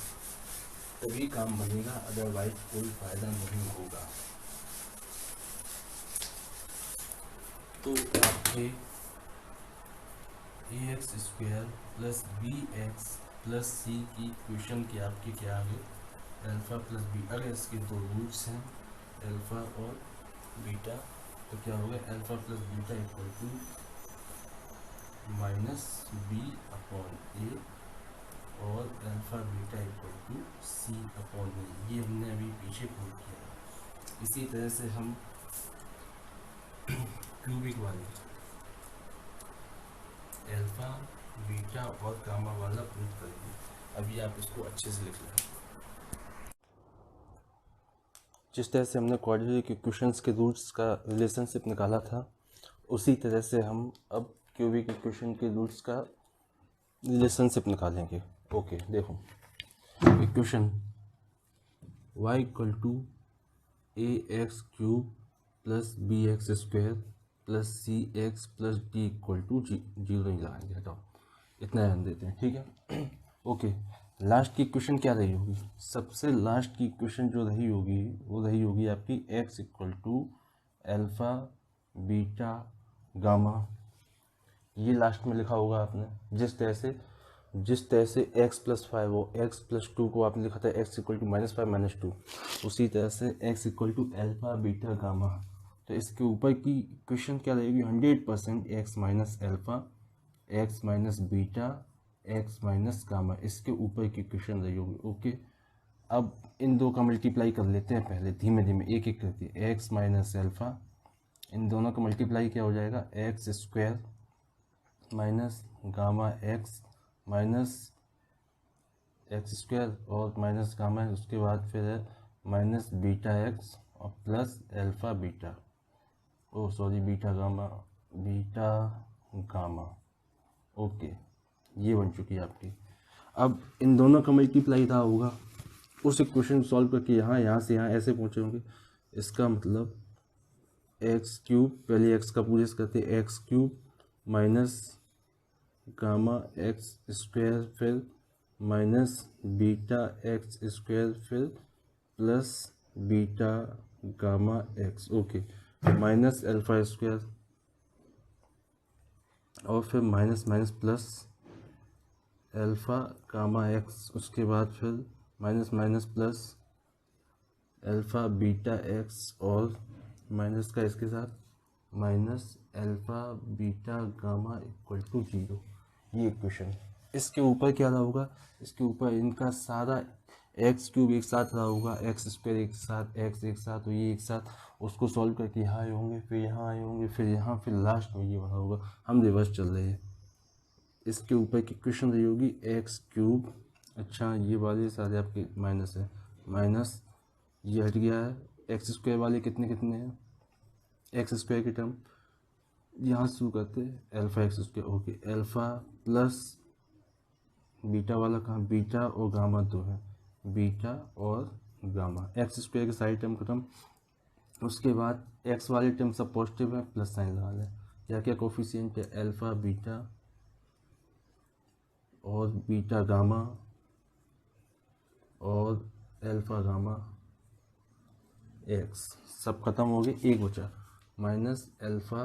तभी काम बनेगा, अदरवाइज कोई फायदा नहीं होगा। तो आपके a x square plus b x plus c की इक्वेशन की आपकी क्या आ गई, अल्फा प्लस बी। अगर इसके दो रूट्स हैं अल्फा और बीटा तो क्या होगा, alpha plus beta equal to minus b upon a और alpha beta equal to c upon a. ये हमने अभी पीछे प्रूव किया। इसी तरह से हम क्यूबिक वाले अल्फा बीटा और गामा वाला प्रूव करेंगे। अभी आप इसको अच्छे से लिख लें। जिस तरह से हमने क्वाड्रेटिक इक्वेशंस के रूट्स का रिलेशनशिप निकाला था, उसी तरह से हम अब क्यूबिक इक्वेशन के रूट्स का रिलेशनशिप निकालेंगे। ओके, देखो equation y equal to a x cube plus b x square plus c x plus d equal to zero ही लगाएंगे। हटाओ, इतना ध्यान देते हैं, ठीक है। ओके, लास्ट की इक्वेशन क्या रही होगी, सबसे लास्ट की इक्वेशन जो रही होगी वो रही होगी आपकी x equal to alpha beta gamma. ये लास्ट में लिखा होगा आपने, जिस तरह से x प्लस 5 हो, x प्लस 2 को आपने लिखा था x equal to minus 5 minus 2, उसी तरह से x equal to alpha beta gamma. तो इसके ऊपर की इक्वेशन क्या रहेगी, 100% x minus alpha x minus beta x minus gamma, इसके ऊपर की इक्वेशन रही होगी। ओके, अब इन दो का मल्टीप्लाई कर लेते हैं पहले, धीमे धीमे एक एक करके। x माइनस अल्फा, इन दोनों का मल्टीप्लाई क्या हो जाएगा, x square minus gamma x minus x square और माइनस गामा है, उसके बाद फिर है माइनस बीटा एक्स और प्लस अल्फा बीटा, ओ सॉरी बीटा गामा। ओके, ये बन चुकी है आपकी। अब इन दोनों का मल्टीप्लाई रहा होगा, उस इक्वेशन को सॉल्व करके यहाँ से यहाँ ऐसे पहुँचे होंगे। इसका मतलब एक्स क्यूब, पहले एक्स का पूरे से करते, x cube minus gamma x square फिर माइनस बीटा एक्स स्क्वायर फिर plus beta gamma x. Okay, minus alpha square और फिर minus minus plus alpha gamma x, उसके बाद फिर minus minus plus alpha beta x और माइनस का इसके साथ minus alpha beta gamma equal to zero. ये इक्वेशन, इसके ऊपर क्या रहा होगा, इसके ऊपर इनका सारा एक्स क्यूब एक साथ रहा होगा, एक्स स्क्वायर एक साथ, एक्स एक साथ, तो ये एक साथ, उसको सॉल्व करके यहाँ आए होंगे, फिर यहाँ आए होंगे, फिर यहाँ, फिर लास्ट में ये बना होगा। हम रिवर्स चल रहे हैं। इसके ऊपर की इक्वेशन रही होगी एक्स क्यूब, अच्छा ये वाले सारे आपके माइनस है, माइनस ये हट गया है, एक्स स्क्वायर वाले कितने कितने हैं, एक्स स्क्वायर की टर्म यहाँ शुरू करते हैं alpha x square. Okay, alpha plus beta वाला कहाँ, बीटा और गामा दो है, बीटा और गामा, एक्स स्क्वायर की सारी टर्म खत्म। उसके बाद एक्स वाली टर्म सब पॉजिटिव है, प्लस साइन लगा लें। क्या क्या कोफिशिएंट है, अल्फा बीटा और बीटा गामा और अल्फा गामा एक्स, सब खत्म हो गए, एक बचा minus alpha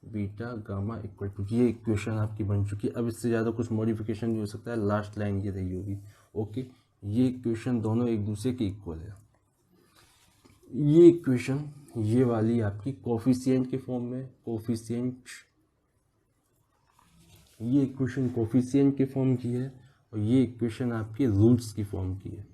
beta gamma equal to. ये इक्वेशन आपकी बन चुकी है। अब इससे ज़्यादा कुछ मॉडिफिकेशन नहीं हो सकता है, लास्ट लाइन ये रही होगी। ओके, ये इक्वेशन दोनों एक दूसरे के इक्वल है। ये इक्वेशन ये वाली आपकी कोफिशिएंट के फॉर्म में, ये इक्वेशन कोफिशिएंट के फॉर्म की है और ये इक्वेशन आपके रूट्स की फॉर्म की है।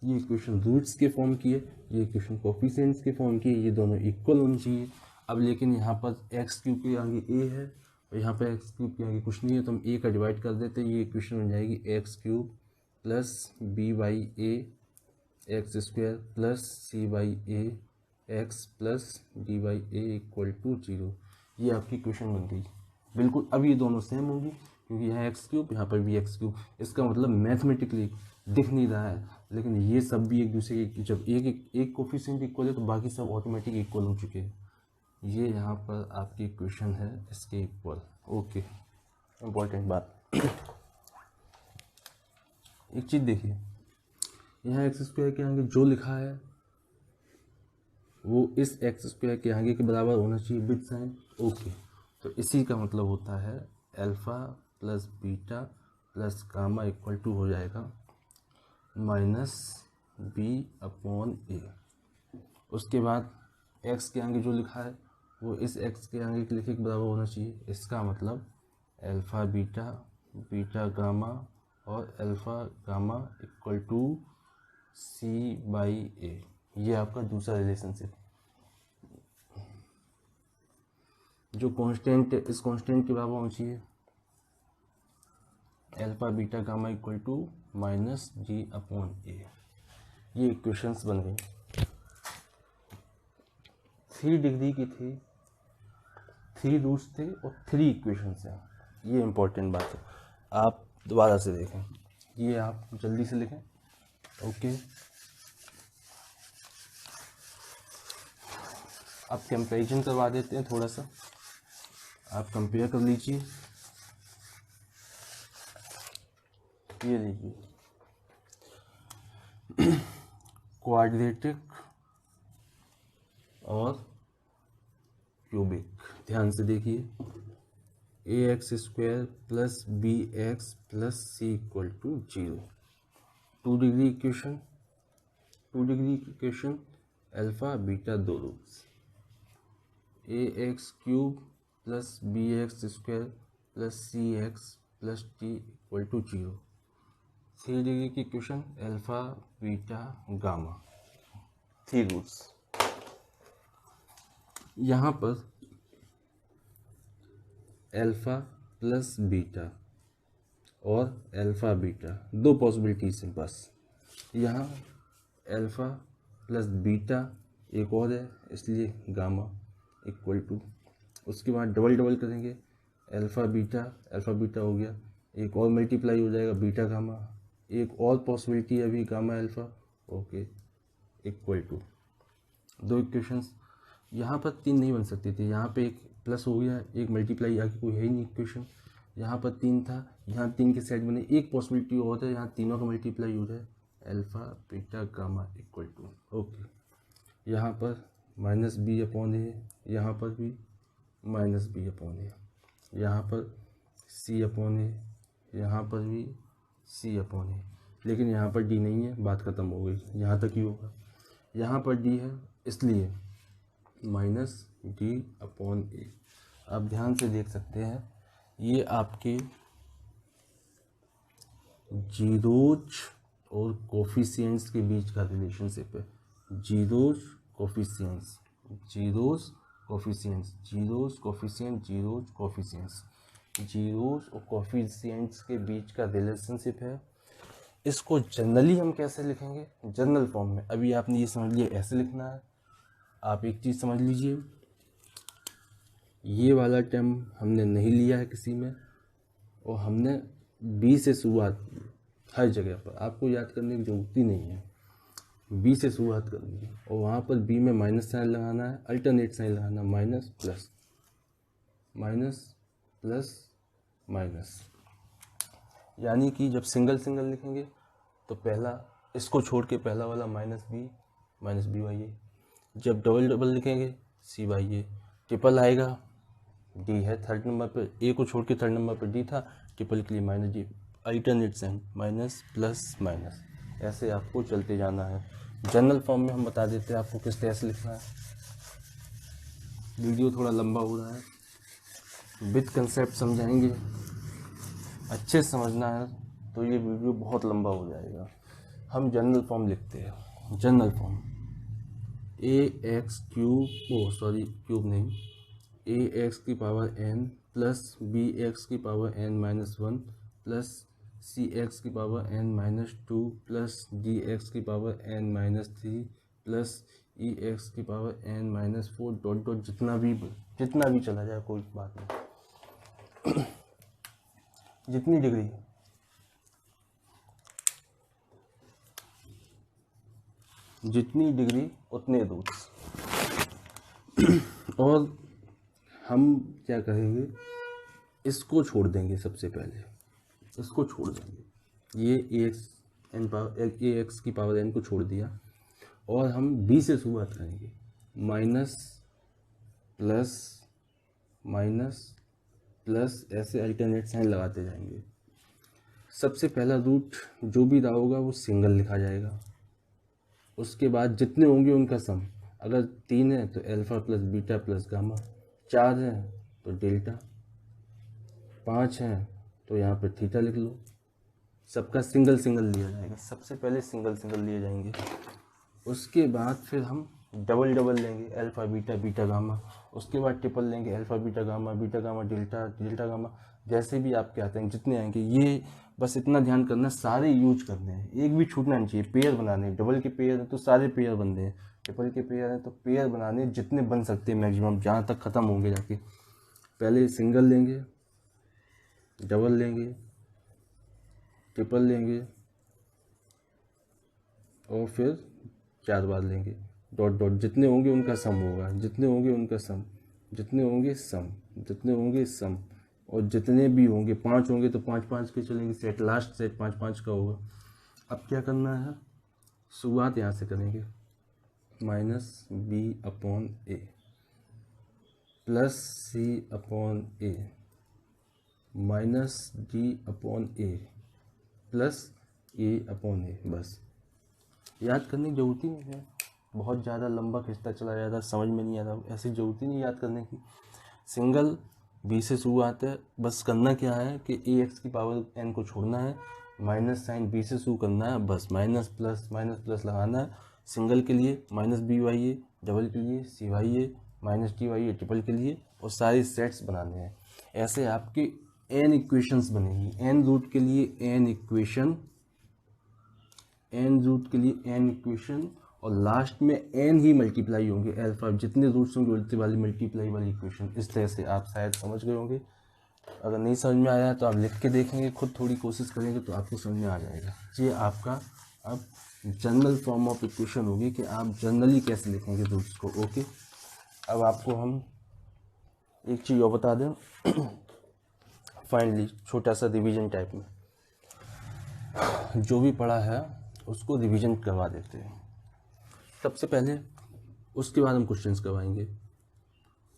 ये इक्वेशन रूट्स के फॉर्म की है, ये इक्वेशन कोफिशिएंट्स के फॉर्म की है। ये दोनों इक्वल होनी चाहिए। अब लेकिन यहाँ पर एक्स क्यूब के आगे ए है और यहाँ पर एक्स क्यूब के आगे कुछ नहीं है, तो हम ए का डिवाइड कर देते हैं। ये इक्वेशन बन जाएगी x cube plus b by a x square plus c by a x plus d by a equal to 0। ये आपकी इक्वेशन बन गई। बिल्कुल अब ये दोनों सेम होंगी क्योंकि यहाँ एक्स क्यूब यहाँ पर भी एक्स क्यूब। इसका मतलब मैथमेटिकली दिख नहीं रहा है, लेकिन ये सब भी एक दूसरे के, जब एक कोफिशिएंट इक्वल है तो बाकी सब ऑटोमेटिक इक्वल हो चुके हैं। ये यहाँ पर आपकी इक्वेशन है इसके इक्वल। ओके, इम्पोर्टेंट बात। एक चीज़ देखिए, यहाँ एक्स स्क्वायर के आगे जो लिखा है वो इस एक्स स्क्वायर के आगे के बराबर होना चाहिए विद साइन। ओके, तो इसी का मतलब होता है alpha plus beta plus gamma equal to हो जाएगा माइनस बी अपॉन ए। उसके बाद एक्स के आगे जो लिखा है वो इस एक्स के आगे के लिखे के बराबर होना चाहिए। इसका मतलब अल्फ़ा बीटा बीटा गामा और alpha gamma equal to c by a. ये आपका दूसरा रिलेशनशिप। जो कांस्टेंट इस कांस्टेंट के बराबर होना चाहिए alpha beta gamma equal to minus g upon a. ये इक्वेशंस बन गई। 3 डिग्री की थी, 3 रूट्स थे और 3 इक्वेशंस हैं। ये इम्पोर्टेंट बात है, आप दोबारा से देखें, ये आप जल्दी से लिखें। ओके, आप कंपैरिजन करवा देते हैं, थोड़ा सा आप कंपेयर कर लीजिए। ये देखिए क्वाड्रेटिक और क्यूबिक। ध्यान से देखिए, a x square plus b x plus c equal to 0। 2 degree equation, 2 degree equation, alpha beta दो roots, a x cube plus b x square plus c x plus t equal to 0। 3 degree की equation alpha beta gamma, 3 roots. यहाँ पर alpha plus beta और alpha beta दो possibilities हैं बस। यहाँ alpha plus beta एक और है, इसलिए गामा इक्वल टू, उसके बाद डबल डबल करेंगे, अल्फ़ा बीटा हो गया, एक और मल्टीप्लाई हो जाएगा बीटा गामा, एक और पॉसिबिलिटी है अभी gamma alpha. Okay, equal to 2 equations. यहाँ पर 3 नहीं बन सकती थी, यहाँ पे एक प्लस हो गया, एक मल्टीप्लाई, आगे कोई है ही नहीं इक्वेशन। यहाँ पर 3 था, यहाँ 3 के सेट बने, एक पॉसिबिलिटी और है, यहाँ तीनों का मल्टीप्लाई हो जाए, alpha beta gamma equal to. Okay, यहाँ पर माइनस बी अपॉन ए, यहाँ पर भी माइनस बी अपॉन ए, यहाँ पर सी अपॉन ए, यहाँ पर भी सी अपॉन ए, लेकिन यहाँ पर डी नहीं है, बात ख़त्म हो गई, यहाँ तक ही होगा। यहाँ पर डी है इसलिए माइनस डी अपॉन ए। आप ध्यान से देख सकते हैं, ये आपके जीरोज और कोफिशिएंट्स के बीच का रिलेशनशिप है। Zeros coefficients, zeros coefficients, zeros coefficient, zeros coefficients, zeros और कोफिशिएंट्स के बीच का रिलेशनशिप है। इसको जनरली हम कैसे लिखेंगे? जनरल फॉर्म में। अभी आपने ये समझ लिया, ऐसे लिखना है। आप एक चीज़ समझ लीजिए, ये वाला टर्म हमने नहीं लिया है किसी में, और हमने बी से शुरुआत की हर जगह पर। आपको याद करने की जरूरत ही नहीं है, बी से शुरुआत करनी है और वहाँ पर बी में माइनस साइन लगाना है, अल्टरनेट साइन लगाना, minus plus minus plus minus. यानी कि जब सिंगल सिंगल लिखेंगे तो पहला इसको छोड़ के पहला वाला माइनस बी बाई ए। जब डबल डबल लिखेंगे सी बाई ए। ट्रिपल आएगा, डी है थर्ड नंबर पर, ए को छोड़ के थर्ड नंबर पर डी था, ट्रिपल के लिए minus d, alternate sign minus plus minus. ऐसे आपको चलते जाना है। जनरल फॉर्म में हम बता देते हैं आपको किस तरह से लिखना है। वीडियो थोड़ा लंबा हो रहा है, विद कंसेप्ट समझाएंगे, अच्छे से समझना है तो ये वीडियो बहुत लंबा हो जाएगा। हम जनरल फॉर्म लिखते हैं। General form a x cube, oh sorry cube नहीं, ए एक्स की power n plus b x की power n minus one plus c x की power n minus two plus d x की power n minus three plus e x की power n minus four dot dot जितना भी चला जाए कोई बात नहीं। जितनी डिग्री उतने रूट्स। और हम क्या करेंगे, इसको छोड़ देंगे, सबसे पहले इसको छोड़ देंगे, ये ए एक्स की पावर एन को छोड़ दिया और हम बी से शुरुआत करेंगे, माइनस प्लस ऐसे अल्टरनेट साइन लगाते जाएंगे। सबसे पहला रूट जो भी रहा होगा वो सिंगल लिखा जाएगा, उसके बाद जितने होंगे उनका सम, अगर 3 है तो alpha plus beta plus gamma, 4 है तो डेल्टा, 5 है तो यहाँ पर थीटा लिख लो। सबका सिंगल लिया जाएगा, सबसे पहले सिंगल लिए जाएंगे, उसके बाद फिर हम डबल लेंगे, अल्फ़ा बीटा बीटा गामा, उसके बाद ट्रिपल लेंगे, alpha beta gamma delta gamma, जैसे भी आपके आते हैं जितने आएंगे। ये बस इतना ध्यान करना, सारे यूज करने हैं, एक भी छूटना नहीं चाहिए। पेयर बनाने, डबल के पेयर है तो सारे पेयर बनते हैं, ट्रिपल के पेयर है तो पेयर बनाने जितने बन सकते हैं मैक्सिमम, जहाँ तक ख़त्म होंगे जाके। पहले सिंगल लेंगे, डबल लेंगे, ट्रिपल लेंगे और फिर 4 बार लेंगे, डॉट डॉट जितने होंगे उनका सम होगा, जितने होंगे सम, और जितने भी होंगे 5 होंगे तो 5 के चलेंगे सेट, लास्ट सेट 5 का होगा। अब क्या करना है, शुरुआत यहाँ से करेंगे, माइनस बी अपॉन ए प्लस सी अपॉन ए माइनस डी अपॉन ए प्लस ए अपॉन ए। बस याद करने की जरूरत ही नहीं है, बहुत ज़्यादा लंबा खिंचता चला जाता, समझ में नहीं आता, ऐसी जरूरत ही नहीं याद करने की। सिंगल बी से शुरुआत है, बस करना क्या है कि ए एक्स की पावर एन को छोड़ना है, माइनस साइन बी से शुरू करना है, बस माइनस प्लस लगाना है। सिंगल के लिए minus b y a, double के लिए c y a, minus t y a triple के लिए, और सारे सेट्स बनाने हैं। ऐसे आपके एन इक्वेशंस बनेगी, एन रूट के लिए एन इक्वेशन, और लास्ट में एन ही मल्टीप्लाई होंगे, अल्फा जितने रूट्स होंगे उतने वाली मल्टीप्लाई वाली इक्वेशन। इस तरह से आप शायद समझ गए होंगे। अगर नहीं समझ में आया तो आप लिख के देखेंगे, खुद थोड़ी कोशिश करेंगे तो आपको समझ में आ जाएगा। ये आपका अब जनरल फॉर्म ऑफ इक्वेशन होगी कि आप जनरली कैसे लिखेंगे रूट्स को। ओके, अब आपको हम एक चीज़ और बता दें फाइनली, छोटा सा रिवीजन टाइप में, जो भी पढ़ा है उसको रिवीजन करवा देते हैं सबसे पहले, उसके बाद हम क्वेश्चंस करवाएंगे।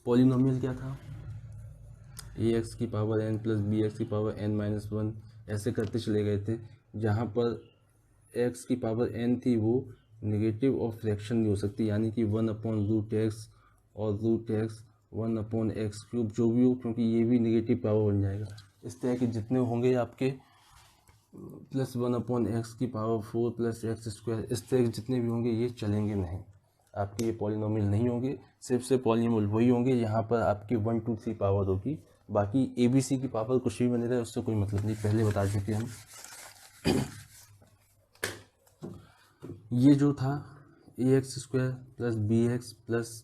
पॉलिनोमियल क्या था, ए एक्स की power n plus b x की पावर एन माइनस वन, ऐसे करते चले गए थे। जहाँ पर एक्स की पावर एन थी वो नेगेटिव और फ्रैक्शन नहीं हो सकती, यानी कि 1/√x और √x 1/x³ जो भी हो, क्योंकि ये भी नेगेटिव पावर बन जाएगा। इस तरह के जितने होंगे आपके प्लस 1/x की पावर 4 प्लस x², इस तरह के जितने भी होंगे ये चलेंगे नहीं, आपके ये पॉलिनोमियल नहीं होंगे। सिर्फ पॉलिनोमियल वही होंगे यहाँ पर आपकी 1 2 3 पावर होगी, बाकी ABC की पावर कुछ भी बने रहे उससे कोई मतलब नहीं, पहले बता चुके हम। ये जो था ax² plus bx plus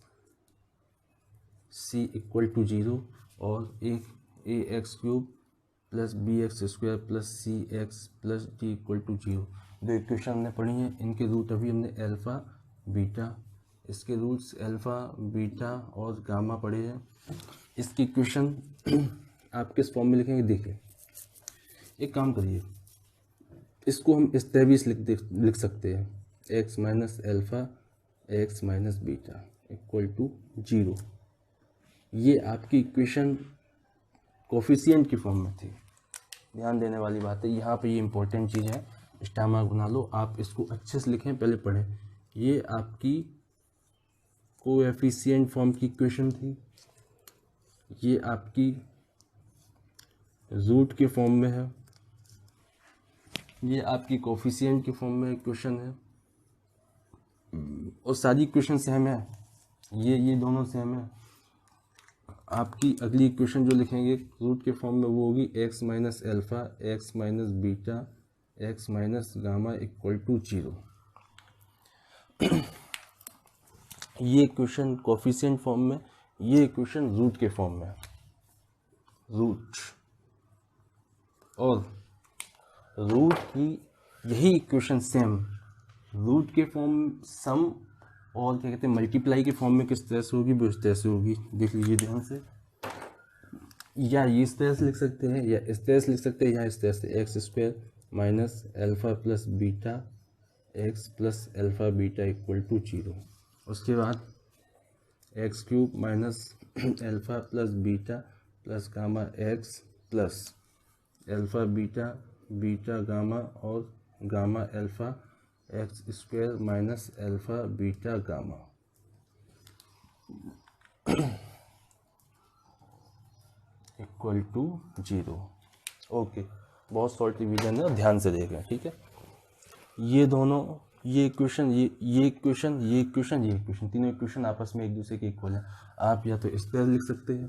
c = 0 और ax³ plus bx² plus cx plus d = 0। दो इक्वेशन हमने पढ़ी हैं, इनके रूट अभी हमने अल्फ़ा बीटा, इसके रूट्स अल्फ़ा बीटा और गामा पढ़े हैं। इसकी इक्वेशन आप किस फॉर्म में लिखेंगे, देखिए एक काम करिए, इसको हम इस तरह भी लिख सकते हैं, x minus alpha x minus beta = 0। ये आपकी इक्वेशन कोफिशिएंट की फॉर्म में थी, ध्यान देने वाली बात है। यहाँ पे ये इंपॉर्टेंट चीज़ है, स्टार मार्क बना लो, आप इसको अच्छे से लिखें, पहले पढ़ें। ये आपकी कोएफिशिएंट फॉर्म की इक्वेशन थी, ये आपकी रूट के फॉर्म में है, ये आपकी कोफिशिएंट के फॉर्म में इक्वेशन है, और सारी इक्वेशन सेम है, ये दोनों सेम है। आपकी अगली इक्वेशन जो लिखेंगे रूट के फॉर्म में वो होगी x minus alpha x minus beta x minus gamma equal to 0। ये इक्वेशन कोफिशिएंट फॉर्म में, ये इक्वेशन रूट के फॉर्म में, रूट और रूट की यही इक्वेशन सेम रूट के फॉर्म सम और क्या कहते हैं मल्टीप्लाई के फॉर्म में किस तरह से होगी, वो इस तरह से होगी। देख लीजिए ध्यान से, या इस तरह से लिख सकते हैं या इस तरह से लिख सकते हैं या इस तरह से, x square minus alpha plus beta x plus alpha beta equal to 0। उसके बाद x cube minus alpha plus beta plus gamma x plus alpha beta beta gamma और gamma alpha x square minus alpha beta gamma equal to 0। Okay, बहुत short revision है, ध्यान से देखें, ठीक है। ये दोनों, ये इक्वेशन, ये इक्वेशन, ये इक्वेशन, ये इक्वेशन, तीनों इक्वेशन आपस में एक दूसरे के इक्वल हैं। आप या तो इस तरह लिख सकते हैं,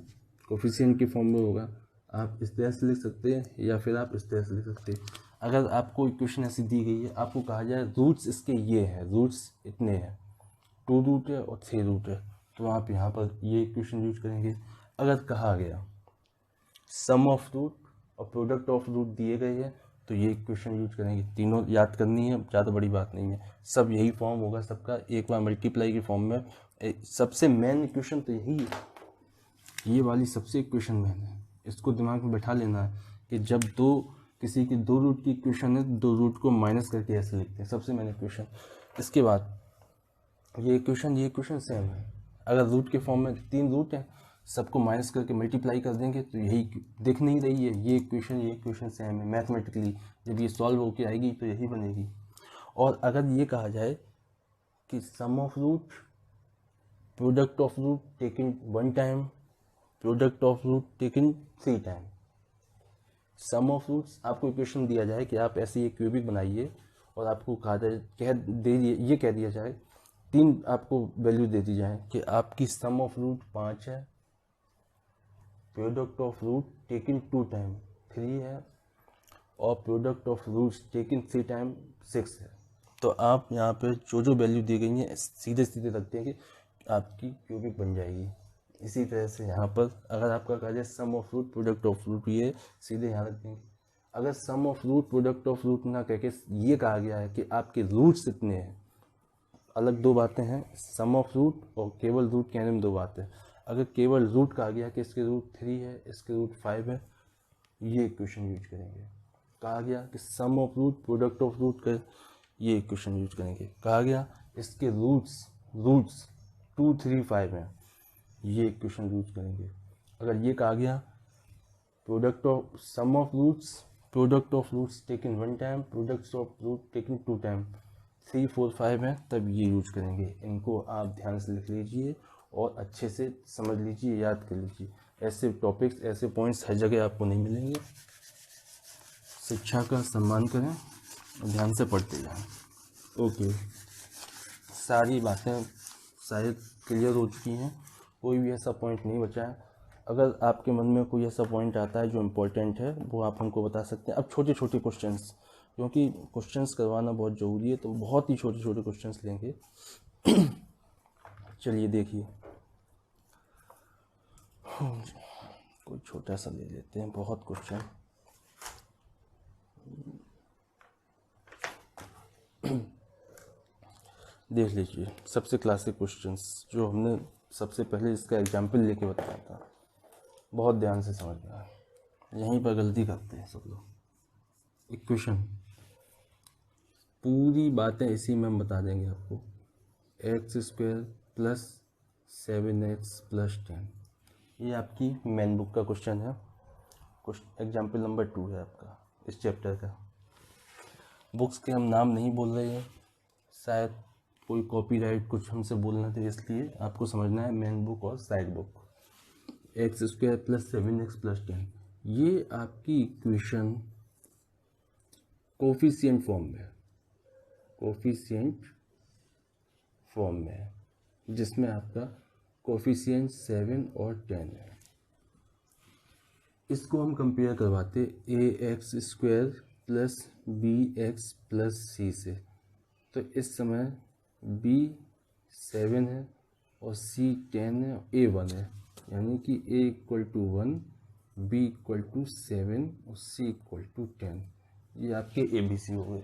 कोफिशिएंट की फॉर्म में होगा, आप इस तरह से लिख सकते हैं या फिर आप इस तरह से लिख सकते हैं। अगर आपको इक्वेशन ऐसी दी गई है, आपको कहा जाए रूट्स इसके ये हैं, रूट्स इतने हैं, 2 रूट है और 3 रूट है, तो आप यहाँ पर ये इक्वेशन यूज करेंगे। अगर कहा गया सम ऑफ रूट और प्रोडक्ट ऑफ रूट दिए गए हैं तो ये इक्वेशन यूज करेंगे। तीनों याद करनी है, ज़्यादा बड़ी बात नहीं है, सब यही फॉर्म होगा सबका, एक बार मल्टीप्लाई के फॉर्म में। सबसे मेन इक्वेशन तो यही है, ये वाली सबसे इक्वेशन मेन है। इसको दिमाग में बैठा लेना है कि जब किसी की 2 रूट की इक्वेशन है, 2 रूट को माइनस करके ऐसे लिखते हैं, सबसे मेन इक्वेशन। इसके बाद ये इक्वेशन सेम है। अगर रूट के फॉर्म में 3 रूट है, सबको माइनस करके मल्टीप्लाई कर देंगे तो यही दिख नहीं रही है, ये इक्वेशन सेम है। मैथमेटिकली जब ये सॉल्व होके आएगी तो यही बनेगी। और अगर ये कहा जाए कि sum of root product of root taken 1 time product of root taken 3 time, sum of roots आपको इक्वेशन दिया जाए कि आप ऐसे ये क्यूबिक बनाइए और आपको कहा जाए ये कह दिया जाए 3 आपको वैल्यू दे दी जाए कि आपकी सम ऑफ रूट 5 है, product of root taken 2 time 3 है और product of roots taken 3 time 6 है। तो आप यहाँ पे जो वैल्यू दी गई है सीधे सीधे रख देंगे, आपकी क्यूबिक बन जाएगी। इसी तरह से यहाँ पर अगर आपका कहा जाए sum of root product of root, ये सीधे यहाँ रख देंगे। अगर sum of root product of root ना कह के ये कहा गया है कि आपके रूट्स इतने हैं, अलग 2 बातें हैं, सम ऑफ रूट और केवल रूट कहने में 2 बातें। अगर केवल रूट कहा गया कि इसके रूट 3 है, इसके रूट 5 है, ये इक्वेशन यूज करेंगे। कहा गया कि sum of root product of root का, ये इक्वेशन यूज करेंगे। कहा गया इसके रूट्स 2, 3, 5 हैं, ये इक्वेशन यूज करेंगे। अगर ये कहा गया product of sum of roots product of roots taken 1 time product of root taken 2 time 3, 4, 5 हैं, तब ये यूज करेंगे। इनको आप ध्यान से लिख लीजिए और अच्छे से समझ लीजिए, याद कर लीजिए। ऐसे टॉपिक्स, ऐसे पॉइंट्स हर जगह आपको नहीं मिलेंगे। शिक्षा का सम्मान करें और ध्यान से पढ़ते जाएं। ओके, सारी बातें शायद क्लियर हो चुकी हैं, कोई भी ऐसा पॉइंट नहीं बचा है। अगर आपके मन में कोई ऐसा पॉइंट आता है जो इम्पोर्टेंट है, वो आप हमको बता सकते हैं। अब छोटे छोटे क्वेश्चंस, क्योंकि क्वेश्चंस करवाना बहुत ज़रूरी है, तो बहुत ही छोटे छोटे क्वेश्चंस लेंगे। चलिए देखिए, कोई छोटा सा ले लेते हैं, बहुत क्वेश्चन। देख लीजिए, सबसे क्लासिक क्वेश्चंस जो हमने सबसे पहले इसका एग्जाम्पल लेके बताया था, बहुत ध्यान से समझना है, यहीं पर गलती करते हैं सब लोग। इक्वेशन पूरी बातें इसी में हम बता देंगे आपको। X square plus 7x plus 10, ये आपकी मैन बुक का क्वेश्चन है। एग्जाम्पल नंबर 2 है आपका इस चैप्टर का। बुक्स के हम नाम नहीं बोल रहे हैं, शायद कोई कॉपीराइट कुछ हमसे बोलना था, इसलिए आपको समझना है मैन बुक और side book. X square plus 7x plus 10, ये आपकी इक्वेशन कोफिशिएंट फॉर्म में, कोफिशिएंट फॉर्म में है, जिसमें आपका कोफिशिएंट 7 और 10 है। इसको हम कंपेयर करवाते ax² plus bx plus c से। तो इस समय b 7 है और c 10 है और a 1 है, यानी कि a = 1, b = 7 और c = 10। ये आपके ABC हो गए।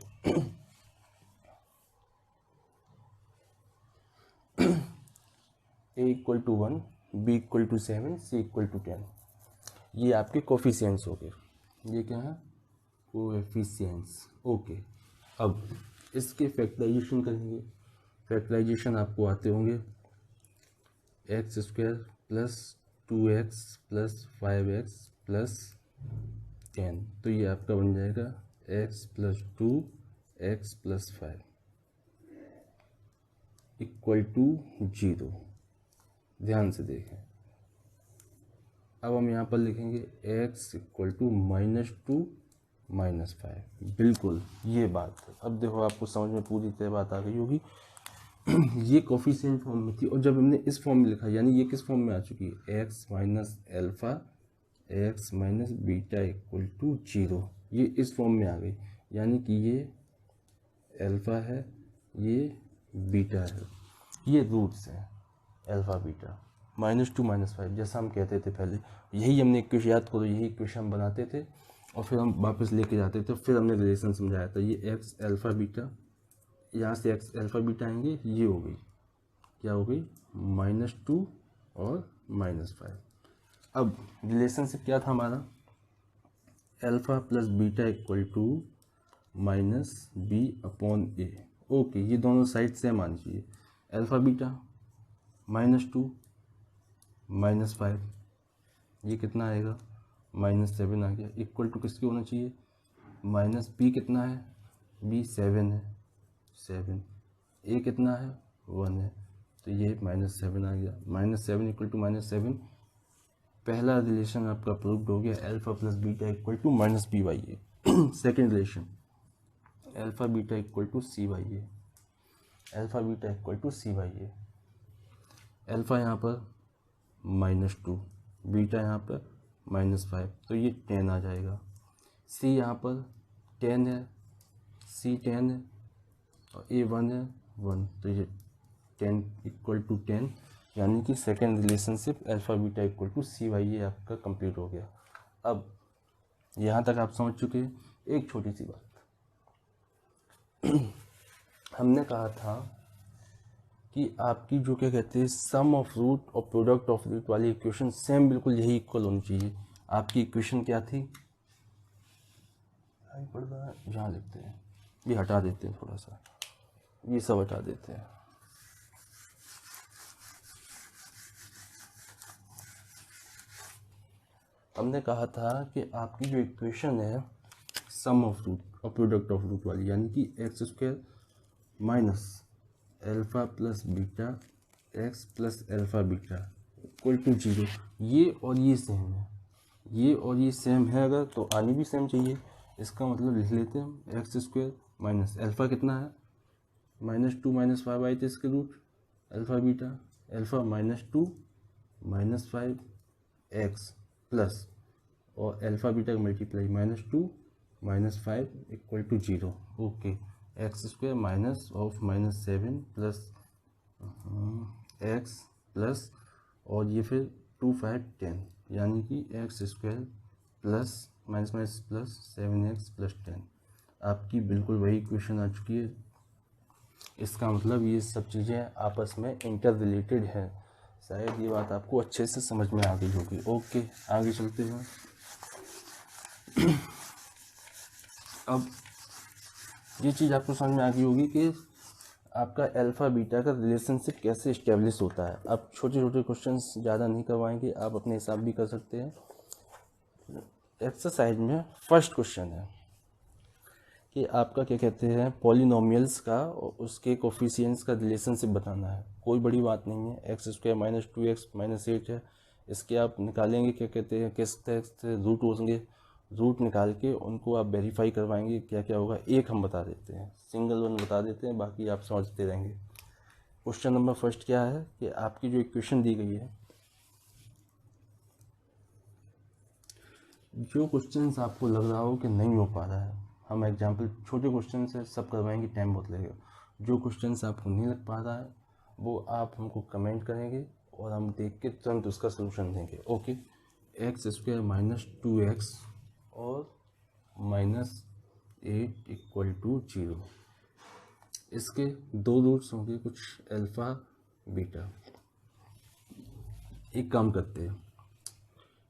a = 1, b = 7, c = 10। ये आपके कोफिशिएंट्स हो गए। ये क्या है? कोएफिशिएंट्स। ओके, अब इसके फैक्टराइजेशन करेंगे। फैक्टराइजेशन आपको आते होंगे, x² plus 2x plus 5x plus 10। तो ये आपका बन जाएगा x + 2 x + 5 = 0। ध्यान से देखें। अब हम यहाँ पर लिखेंगे x = -2 -5। बिल्कुल ये बात है। अब देखो आपको समझ में पूरी तरह बात आ गई होगी। ये कोफिशिएंट फॉर्म में थी, और जब हमने इस फॉर्म में लिखा, यानी ये किस फॉर्म में आ चुकी है? x - alpha x - beta = 0। ये इस फॉर्म में आ गई, यानी कि ये अल्फ़ा है, ये बीटा है, ये रूट्स हैं अल्फ़ा बीटा। -2 -5 जैसा हम कहते थे पहले, यही हमने इक्वेशन, याद करो, यही इक्वेशन हम बनाते थे और फिर हम वापस लेके जाते थे। फिर हमने रिलेशन समझाया था। ये x अल्फ़ा बीटा, यहाँ से x अल्फ़ा बीटा आएंगे, ये हो गई, क्या हो गई? -2 और -5। अब रिलेशनशिप क्या था हमारा? Alpha plus beta = -b/a। Okay, ये दोनों साइड सेम आनी चाहिए। अल्फ़ा बीटा -2 -5, ये कितना आएगा? -7 आ गया। इक्वल टू किसके होना चाहिए? -b कितना है? b 7 है, 7। a कितना है? 1 है, तो ये -7 आ गया। -7 = -7। पहला रिलेशन आपका प्रूव्ड हो गया, alpha plus beta = -b/a। Second relation, alpha beta = c/a। Alpha beta = c/a। Alpha यहाँ पर -2, बीटा यहाँ पर -5, तो ये 10 आ जाएगा। c यहाँ पर 10 है, c 10 है और a 1 है, 1, तो ये 10 = 10, यानी कि second relationship alpha beta = c/a आपका कंप्लीट हो गया। अब यहाँ तक आप समझ चुके हैं। एक छोटी सी बात, हमने कहा था कि आपकी जो क्या कहते हैं, सम ऑफ रूट और प्रोडक्ट ऑफ रूट वाली इक्वेशन सेम बिल्कुल यही इक्वल होनी चाहिए। आपकी इक्वेशन क्या थी? पड़ रहा है, यहाँ लिखते हैं, ये हटा देते हैं, थोड़ा सा ये सब हटा देते हैं। हमने कहा था कि आपकी जो इक्वेशन है सम ऑफ रूट और प्रोडक्ट ऑफ रूट वाली, यानी कि x² minus alpha plus beta x plus alpha beta = 0। ये और ये सेम है, ये और ये सेम है, अगर तो आनी भी सेम चाहिए। इसका मतलब लिख लेते हैं हम x² माइनस अल्फ़ा कितना है? -2 -5 आए थे इसके root, alpha beta, alpha -2 -5 x plus और अल्फ़ा बीटा का multiply -2 -5 = 0। Okay, x² minus of -7 plus x plus और ये फिर 2 5 10, यानी कि x² plus minus plus 7x plus 10। आपकी बिल्कुल वही इक्वेशन आ चुकी है। इसका मतलब ये सब चीज़ें आपस में इंटर रिलेटेड हैं। शायद ये बात आपको अच्छे से समझ में आ गई होगी। ओके, आगे चलते हैं। अब ये चीज़ आपको समझ में आ गई होगी कि आपका अल्फ़ा बीटा का रिलेशनशिप कैसे इस्टेब्लिश होता है। अब छोटे छोटे क्वेश्चंस ज़्यादा नहीं करवाएंगे, आप अपने हिसाब भी कर सकते हैं। एक्सरसाइज में फर्स्ट क्वेश्चन है कि आपका क्या कहते हैं, पॉलिनोमियल्स का और उसके कोफिशिएंट्स का रिलेशनशिप बताना है। कोई बड़ी बात नहीं है, x² - 2x - 8 है, इसके आप निकालेंगे, क्या कहते हैं, किस तरह से रूट होंगे, रूट निकाल के उनको आप वेरीफाई करवाएंगे क्या क्या होगा। एक हम बता देते हैं, सिंगल वन बता देते हैं, बाकी आप समझते रहेंगे। क्वेश्चन नंबर फर्स्ट क्या है कि आपकी जो इक्वेशन दी गई है, जो क्वेश्चंस आपको लग रहा हो कि नहीं हो पा रहा है, हम एग्जांपल छोटे क्वेश्चन से सब करवाएंगे, टाइम बहुत लगेगा। जो क्वेश्चंस आपको नहीं लग पा रहा है वो आप हमको कमेंट करेंगे और हम देख के तुरंत उसका सलूशन देंगे। Okay, x square minus 2x और माइनस 8 इक्वल टू 0। इसके दो रूट्स होंगे, कुछ अल्फ़ा बीटा। एक काम करते हैं,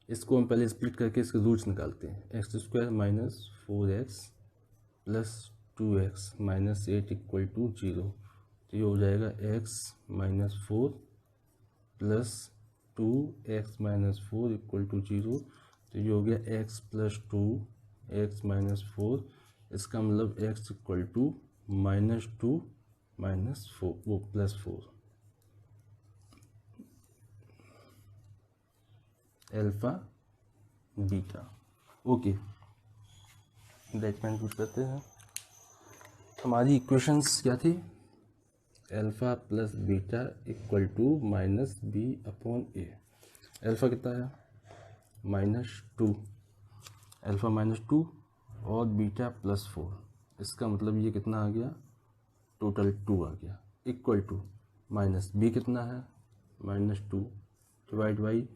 इसको हम पहले स्प्लिट करके इसके रूट्स निकालते हैं। X square minus 4x plus 2x minus 8 equal to 0। तो ये हो जाएगा x minus 4 plus 2x minus 4 equal to 0। तो ये हो गया x प्लस 2 x माइनस 4। इसका मतलब x equal to minus 2 minus 4 वो plus 4 alpha beta. Okay, that करते हैं। हमारी इक्वेशंस क्या थी? Alpha plus beta equal to minus b upon a. Alpha कितना है? -2, अल्फ़ा -2 और बीटा +4। इसका मतलब ये कितना आ गया? टोटल 2 आ गया, इक्वल टू माइनस बी कितना है? -2 डिवाइड बाई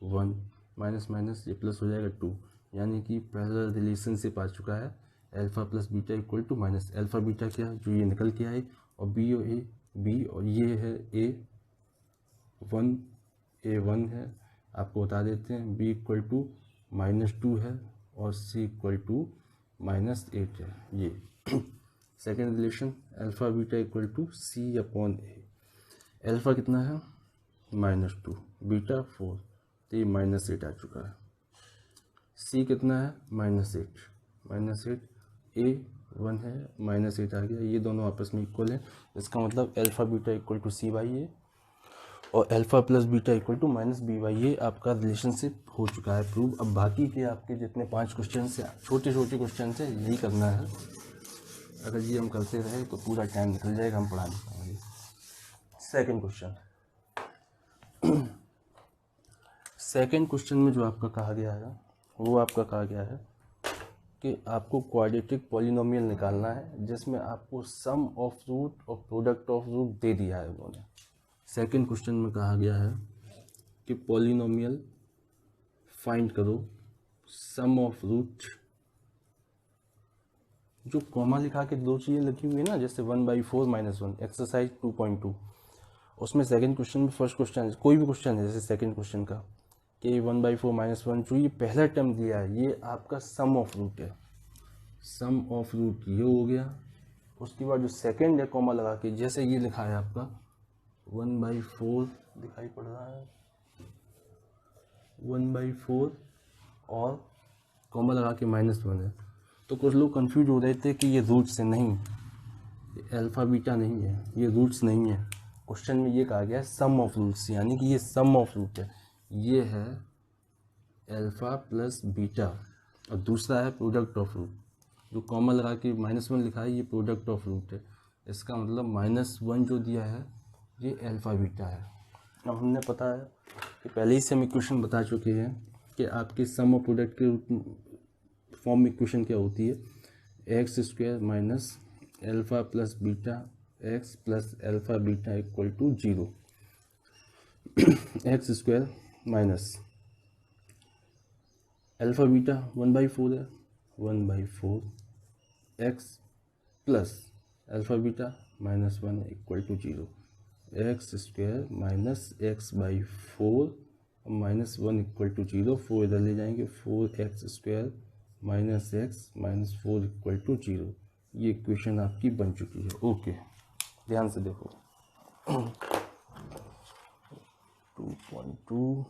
1, माइनस माइनस ये प्लस हो जाएगा 2। यानी कि पहला रिलेशनशिप आ चुका है, alpha plus beta equal to minus alpha beta क्या जो ये निकल के आए, और बी और ए, बी और ये है A1 है। आपको बता देते हैं बी इक्वल टू -2 है और सी इक्वल टू -8 है। ये second relation, alpha beta equal to c upon a. Alpha कितना है? -2, बीटा 4, तो ये -8 आ चुका है। सी कितना है? -8 A1 है, -8 आ गया। ये दोनों आपस में इक्वल है, इसका मतलब alpha beta equal to c by a और alpha plus beta equal to minus b by a. आपका रिलेशनशिप हो चुका है प्रूव। अब बाकी के आपके जितने 5 क्वेश्चन से छोटे छोटे क्वेश्चन से यही करना है। अगर ये हम करते रहे तो पूरा टाइम निकल जाएगा, हम पढ़ा नहीं पाएंगे। सेकेंड क्वेश्चन, सेकेंड क्वेश्चन में जो आपका कहा गया है वो आपका कहा गया है कि आपको क्वाड्रेटिक पॉलिनोमियल निकालना है जिसमें आपको सम ऑफ रूट और प्रोडक्ट ऑफ रूट दे दिया है उन्होंने। सेकेंड क्वेश्चन में कहा गया है कि पॉलिनोमियल फाइंड करो सम ऑफ रूट। जो कॉमा लिखा के दो चीज़ें लिखी हुई है ना, जैसे 1/4 - 1 एक्सरसाइज 2.2, उसमें सेकेंड क्वेश्चन में फर्स्ट क्वेश्चन कोई भी क्वेश्चन है जैसे सेकेंड क्वेश्चन का कि 1/4 - 1 जो ये पहला टर्म दिया है ये आपका सम ऑफ रूट है। सम ऑफ रूट ये हो गया। उसके बाद जो सेकेंड है कॉमा लगा के, जैसे ये लिखा है आपका 1/4 दिखाई पड़ रहा है, 1/4 और कॉमा लगा के -1 है। तो कुछ लोग कंफ्यूज हो रहे थे कि ये रूट्स है। नहीं, अल्फ़ा बीटा नहीं है, ये रूट्स नहीं है। क्वेश्चन में ये कहा गया है सम ऑफ रूट्स, यानी कि ये सम ऑफ रूट है। ये है अल्फ़ा प्लस बीटा और दूसरा है प्रोडक्ट ऑफ रूट। जो कॉमा लगा के -1 लिखा है ये प्रोडक्ट ऑफ रूट है। इसका मतलब -1 जो दिया है ये अल्फ़ा बीटा है। अब हमने पता है कि पहले ही से हम इक्वेशन बता चुके हैं कि आपके सम और प्रोडक्ट के फॉर्म में इक्वेशन क्या होती है, x square minus alpha plus beta x plus alpha beta equal to 0। X square minus alpha beta 1/4 है, 1/4 x plus alpha beta -1 equal to 0। X square minus x/4 -1 equal to 0। 4 इधर ले जाएंगे, 4x square minus x minus 4 equal to 0। ये equation आपकी बन चुकी है। Okay, ध्यान से देखो 2.2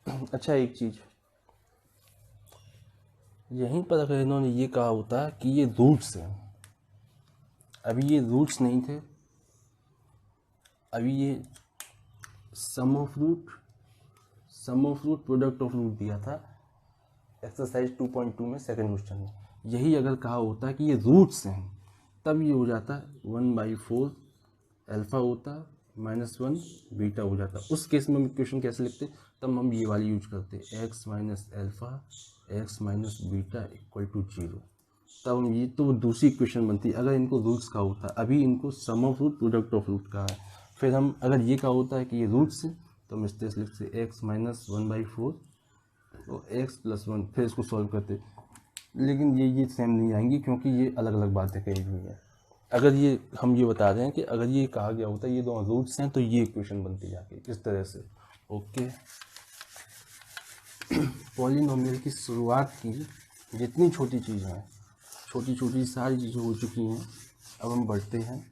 अच्छा, एक चीज़ यहीं पर अगर इन्होंने ये कहा होता कि ये रूट्स हैं, अभी ये रूट्स नहीं थे, अभी ये sum of root product of root दिया था एक्सरसाइज 2.2 में सेकेंड क्वेश्चन में। यही अगर कहा होता है कि ये रूट्स हैं, तब ये हो जाता 1/4 अल्फ़ा होता -1 बीटा हो जाता। उस केस में हम इक्वेशन कैसे लिखते, तब हम ये वाली यूज करते x minus alpha x minus beta equal to 0। तब हम ये तो दूसरी इक्वेशन बनती अगर इनको रूट्स का होता। अभी इनको sum of root product of root का है। फिर हम अगर ये का होता है कि ये रूट्स है तो हम इस तरह से लिखते x माइनस 1/4 तो x प्लस 1, फिर इसको सॉल्व करते। लेकिन ये सेम नहीं आएंगी क्योंकि ये अलग अलग बातें कही हुई हैं। अगर ये हम ये बता रहे हैं कि अगर ये कहा गया होता ये दोनों रूट्स हैं तो ये इक्वेशन बनती जाके इस तरह से। ओके, पॉलिनोमियल की शुरुआत की जितनी छोटी चीज़ें हैं, छोटी छोटी सारी चीज़ें हो चुकी हैं। अब हम बढ़ते हैं